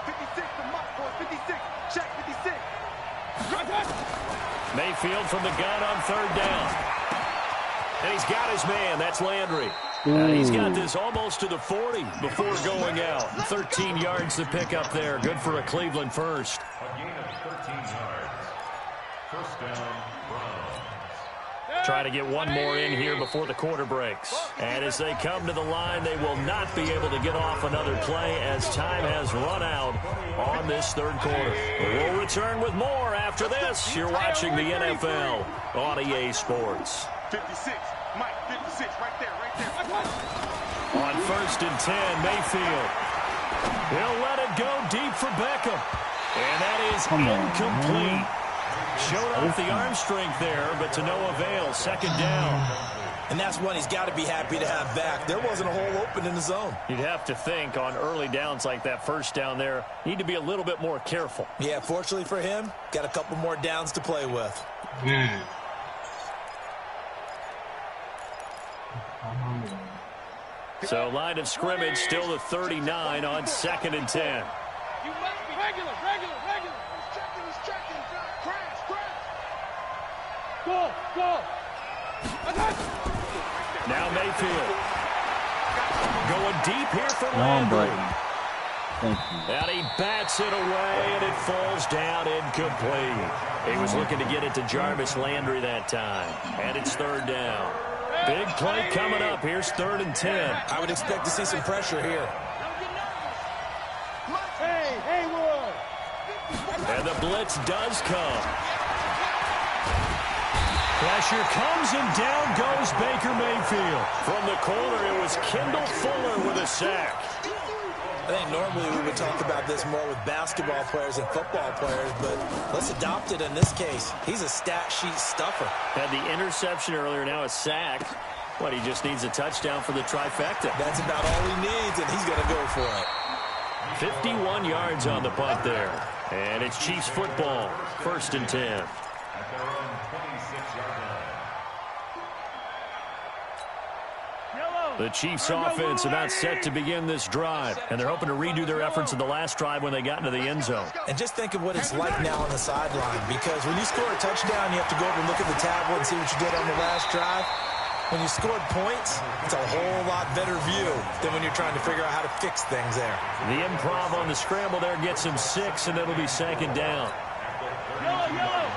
56, the mark for 56. Check 56. Mayfield from the gun on 3rd down. And he's got his man. That's Landry. And he's got this almost to the 40 before going out. 13 yards to pick up there. Good for a Cleveland first. A gain of 13 yards. 1st down, Browns. Try to get one more in here before the quarter breaks. And as they come to the line, they will not be able to get off another play as time has run out on this 3rd quarter. We'll return with more after this. You're watching the NFL on EA Sports. 56, Mike, 56, right there, right there. On 1st and 10, Mayfield. He'll let it go deep for Beckham. And that is incomplete. Showed off the arm strength there, but to no avail. 2nd down. And that's one he's got to be happy to have back. There wasn't a hole open in the zone. You'd have to think on early downs like that 1st down there, need to be a little bit more careful. Yeah, fortunately for him, got a couple more downs to play with. So line of scrimmage still the 39 on 2nd and 10. You must be regular. He's checking. Crash. Go. Now Mayfield. Going deep here for Landry. Thank you. And he bats it away, and it falls down incomplete. He was looking to get it to Jarvis Landry that time. And it's 3rd down. Big play coming up. Here's 3rd and 10. I would expect to see some pressure here. Hey, Wood. And the blitz does come. Pressure comes, and down goes Baker Mayfield. From the corner, it was Kendall Fuller with a sack. I think normally we would talk about this more with basketball players and football players, but let's adopt it in this case. He's a stat sheet stuffer. Had the interception earlier, now a sack. He just needs a touchdown for the trifecta. That's about all he needs, and he's going to go for it. 51 yards on the punt there. And it's Chiefs football, 1st and 10. At their own 26-yard line. The Chiefs offense about set to begin this drive, and they're hoping to redo their efforts in the last drive when they got into the end zone. And just think of what it's like now on the sideline, because when you score a touchdown, you have to go over and look at the tablet and see what you did on the last drive. When you scored points, it's a whole lot better view than when you're trying to figure out how to fix things there. The improv on the scramble there gets him 6, and it'll be 2nd down. Yellow.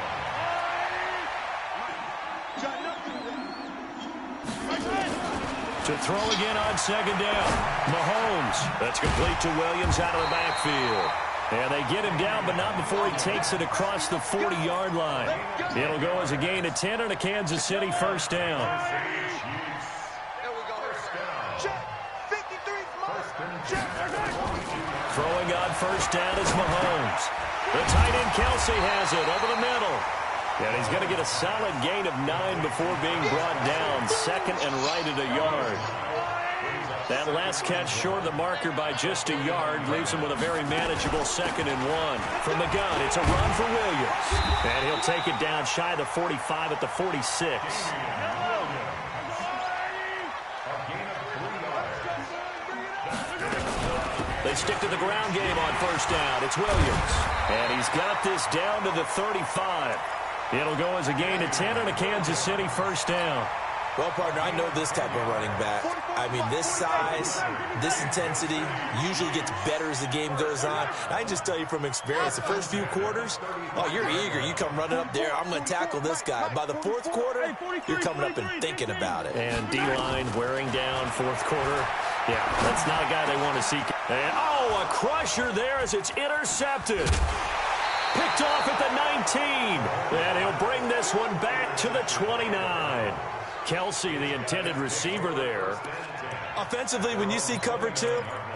To throw again on 2nd down. Mahomes. That's complete to Williams out of the backfield. And they get him down, but not before he takes it across the 40-yard line. It'll go as a gain of 10 and a Kansas City 1st down. Throwing on 1st down is Mahomes. The tight end Kelsey has it over the middle. And he's going to get a solid gain of 9 before being brought down. 2nd and right at a yard. That last catch short of the marker by just a yard leaves him with a very manageable 2nd and 1. From the gun, it's a run for Williams. And he'll take it down shy of the 45 at the 46. They stick to the ground game on 1st down. It's Williams. And he's got this down to the 35. It'll go as a gain of 10 and a Kansas City 1st down. Well, partner, I know this type of running back. I mean, this size, this intensity usually gets better as the game goes on. I can just tell you from experience, the first few quarters, oh, you're eager. You come running up there, I'm going to tackle this guy. By the 4th quarter, you're coming up and thinking about it. And D-line wearing down 4th quarter. Yeah, that's not a guy they want to see. And, oh, a crusher there as it's intercepted. Picked off at the 19. And he'll bring this one back to the 29. Kelsey, the intended receiver there. Offensively, when you see cover 2,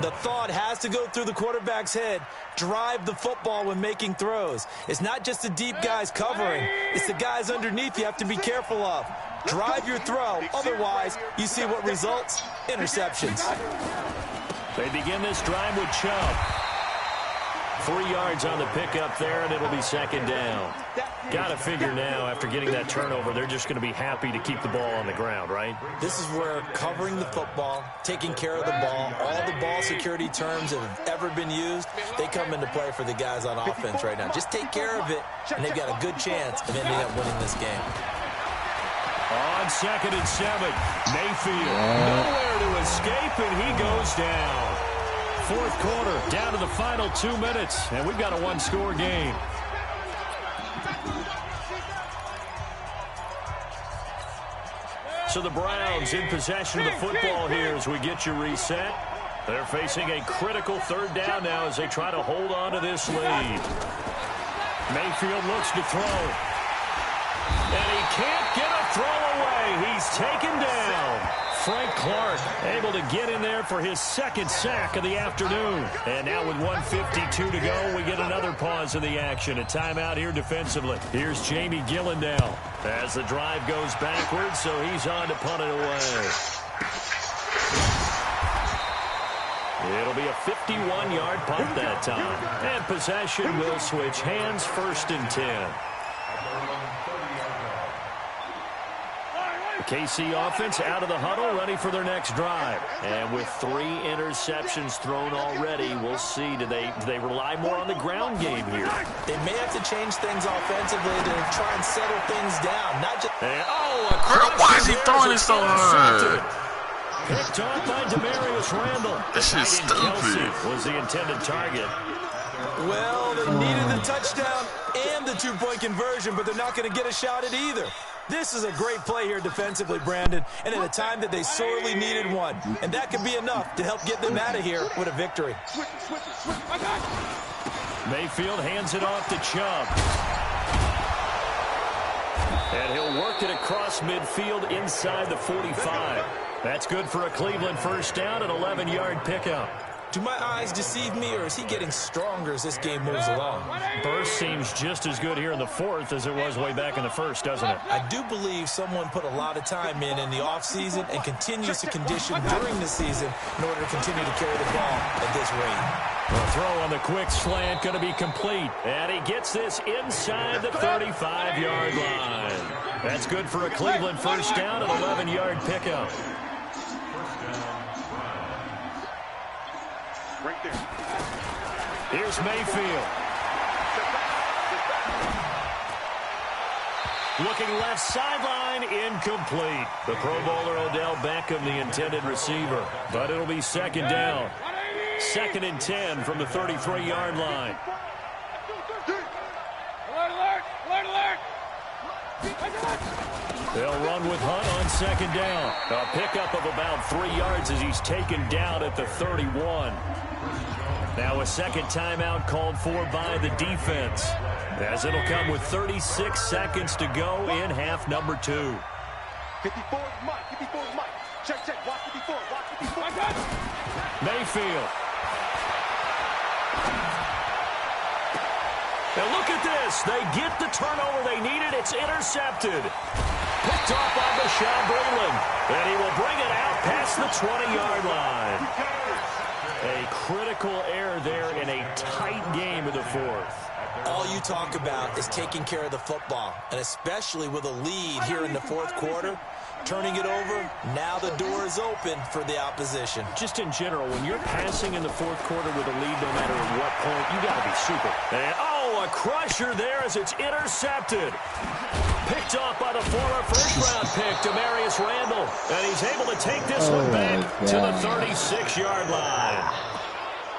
the thought has to go through the quarterback's head. Drive the football when making throws. It's not just the deep guys covering. It's the guys underneath you have to be careful of. Drive your throw. Otherwise, you see what results? Interceptions. They begin this drive with Chubb. 3 yards on the pickup there, and it'll be 2nd down. Got to figure now, after getting that turnover, they're just going to be happy to keep the ball on the ground, right? This is where covering the football, taking care of the ball, all the ball security terms that have ever been used, they come into play for the guys on offense right now. Just take care of it, and they've got a good chance of ending up winning this game. On 2nd and 7, Mayfield nowhere to escape, and he goes down. 4th quarter, down to the final 2 minutes, and we've got a 1-score game. So the Browns in possession of the football here as we get you reset. They're facing a critical 3rd down now as they try to hold on to this lead. Mayfield looks to throw. And he can't get a throw away. He's taken down. Frank Clark able to get in there for his 2nd sack of the afternoon. And now with 1:52 to go, we get another pause in the action. A timeout here defensively. Here's Jamie Gillandale as the drive goes backwards, so he's on to punt it away. It'll be a 51-yard punt that time. And possession will switch hands, 1st and 10. KC offense out of the huddle, ready for their next drive. And with 3 interceptions thrown already, we'll see. Do they rely more on the ground game here? They may have to change things offensively to try and settle things down. Not just. Why is he throwing it so hard? Picked off by Demarius Randall. This is stupid. Was the intended target. Well, they needed the touchdown and the 2-point conversion, but they're not going to get a shot at either. This is a great play here defensively, Brandon, and at a time that they sorely needed one. And that could be enough to help get them out of here with a victory. Mayfield hands it off to Chubb. And he'll work it across midfield inside the 45. That's good for a Cleveland 1st down, an 11-yard pickup. Do my eyes deceive me, or is he getting stronger as this game moves along? Burst seems just as good here in the 4th as it was way back in the 1st, doesn't it? I do believe someone put a lot of time in the offseason and continues to condition during the season in order to continue to carry the ball at this rate. The throw on the quick slant going to be complete. And he gets this inside the 35-yard line. That's good for a Cleveland first down, an 11-yard pickup. Right there. Here's Mayfield. Looking left sideline, incomplete. The Pro Bowler Odell Beckham, the intended receiver. But it'll be second down. 2nd and 10 from the 33-yard line. They'll run with Hunt on second down. A pickup of about 3 yards as he's taken down at the 31. Now a second timeout called for by the defense, as it'll come with 36 seconds to go in half number 2. 54 Mike. 54 Mike. Check. Watch 54. Watch 54. Mayfield. And look at this. They get the turnover they needed. It's intercepted. Picked off by Bashaud Breeland. And he will bring it out past the 20-yard line. A critical error there in a tight game of the 4th. All you talk about is taking care of the football, and especially with a lead here in the 4th quarter, turning it over, now the door is open for the opposition. Just in general, when you're passing in the 4th quarter with a lead, no matter at what point, you got to be super. And, a crusher there as it's intercepted. Picked off by the former first-round pick, Demarius Randall. And he's able to take this one back to the 36-yard line.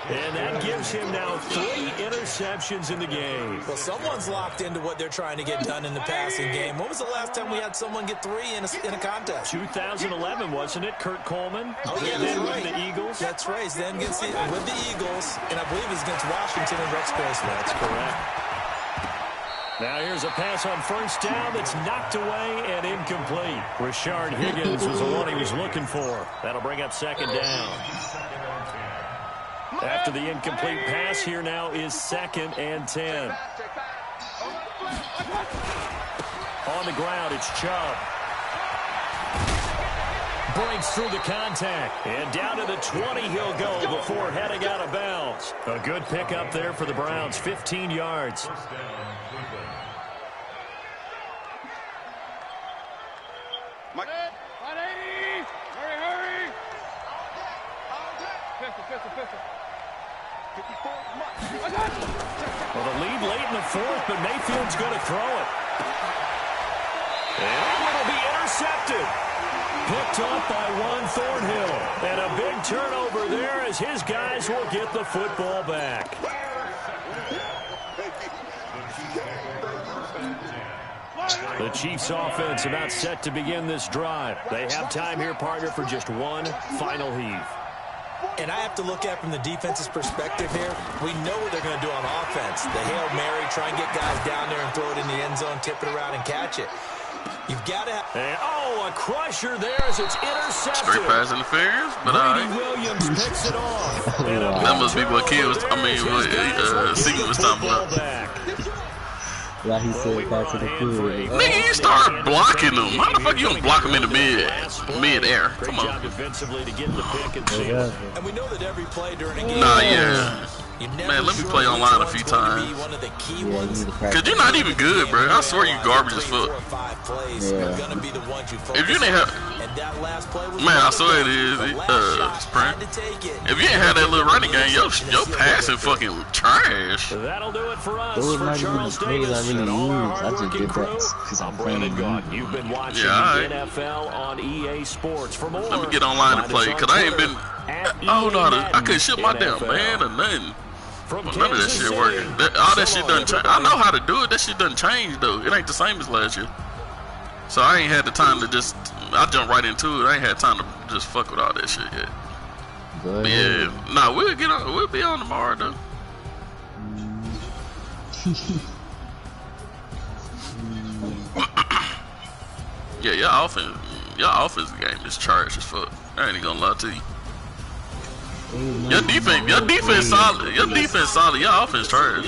And that gives him now 3 interceptions in the game. Well, someone's locked into what they're trying to get done in the passing game. When was the last time we had someone get 3 in a contest? 2011, wasn't it? Kurt Coleman. Oh, yeah, that's then right. With the Eagles. That's right. Then with the Eagles, and I believe it was against Washington and Rex Grossman. That's correct. Now here's a pass on first down that's knocked away and incomplete. Rashard Higgins was the one he was looking for. That'll bring up second down. After the incomplete pass, here now is 2nd and 10. On the ground, it's Chubb. Breaks through the contact. And down to the 20 he'll go before heading out of bounds. A good pickup there for the Browns, 15 yards. Mike. 180. Hurry. Pistol. 54 Mike. Well, the lead late in the 4th, but Mayfield's going to throw it. And it'll be intercepted. Picked off by Juan Thornhill. And a big turnover there as his guys will get the football back. The Chiefs offense about set to begin this drive. They have time here, partner, for just one final heave. And I have to look at from the defense's perspective here. We know what they're going to do on offense. The Hail Mary, try and get guys down there and throw it in the end zone, tip it around and catch it. You've got to have... And, a crusher there as it's intercepted. Straight pass interference, but Williams picks it off. That must be what Seegan was talking about. Like he said, back to the field. Nigga, you start blocking them. How the fuck you don't block them in the mid-air? Come on. Defensively to get the pick and and we know that every play during a game. Nah, yeah. Man, let me play online a few times. Cause you're not even good, bro. I swear you garbage as fuck. If you didn't have, man, I swear it is. Sprint. If you didn't have that little running game, your passing fucking trash. That'll do it for us. Those For not even Charles the plays Davis I really and all our use. I just hardworking did crew, that because I'm Brandon playing. Gaunt. You've been watching the NFL on EA Sports. For more, let me get online and play, cause I ain't been. Oh no, I couldn't shit my damn man or nothing. None of that shit working. All that shit done change. I know how to do it. That shit done change though. It ain't the same as last year. So I ain't had the time to just. I jumped right into it. I ain't had time to just fuck with all that shit yet. But yeah, nah, we'll get on. We'll be on tomorrow though. Yeah, your offense game is charged as fuck. I ain't even gonna lie to you. Your defense solid. Your defense solid. Your offense trash.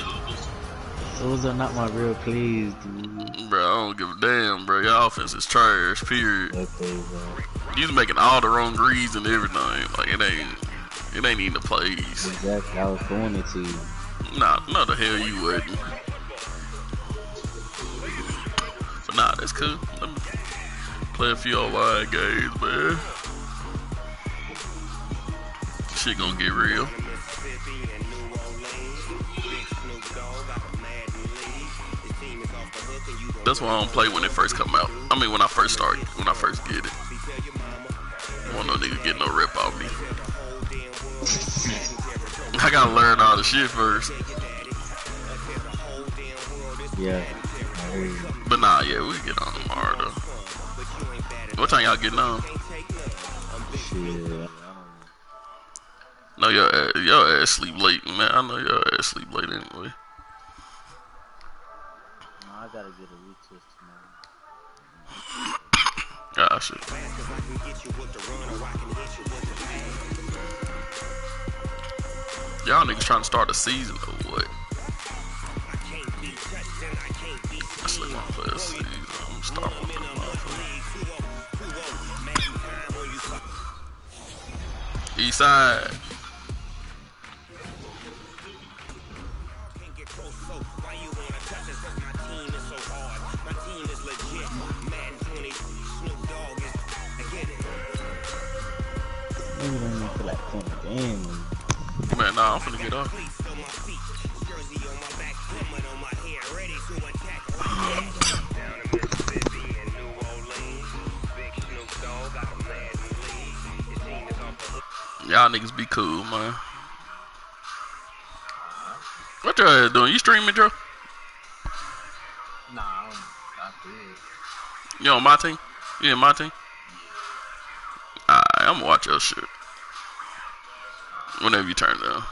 Those are not my real plays, dude. Bro, I don't give a damn, bro. Your offense is trash, period. Okay, bro. You making all the wrong reads and everything. Like, it ain't. It ain't even the plays. Exactly. I was throwing it to you. Nah, no the hell you wouldn't. But nah, that's cool. Let me play a few online games, man. Shit gonna get real. That's why I don't play when it first come out. I mean, when I first get it. I want no nigga get no rip off me. I gotta learn all the shit first. Yeah. But nah, yeah, we get on tomorrow though. What time y'all getting on? Shit. No, your ass sleep late, man. I know your ass sleep late anyway. No, I gotta get a retest tomorrow. Gosh. Y'all niggas trying to start a season or what? I still want to play a season. I'm gonna start with them motherfuckers. East side. Maybe don't even feel like playing the game. Man, nah, I'm finna get off. Y'all niggas be cool, man. What your ass doing? You streaming, Joe? Nah, I'm not good. You on my team? You in my team? Alright, I'm gonna watch your shit. Whenever you turn it on.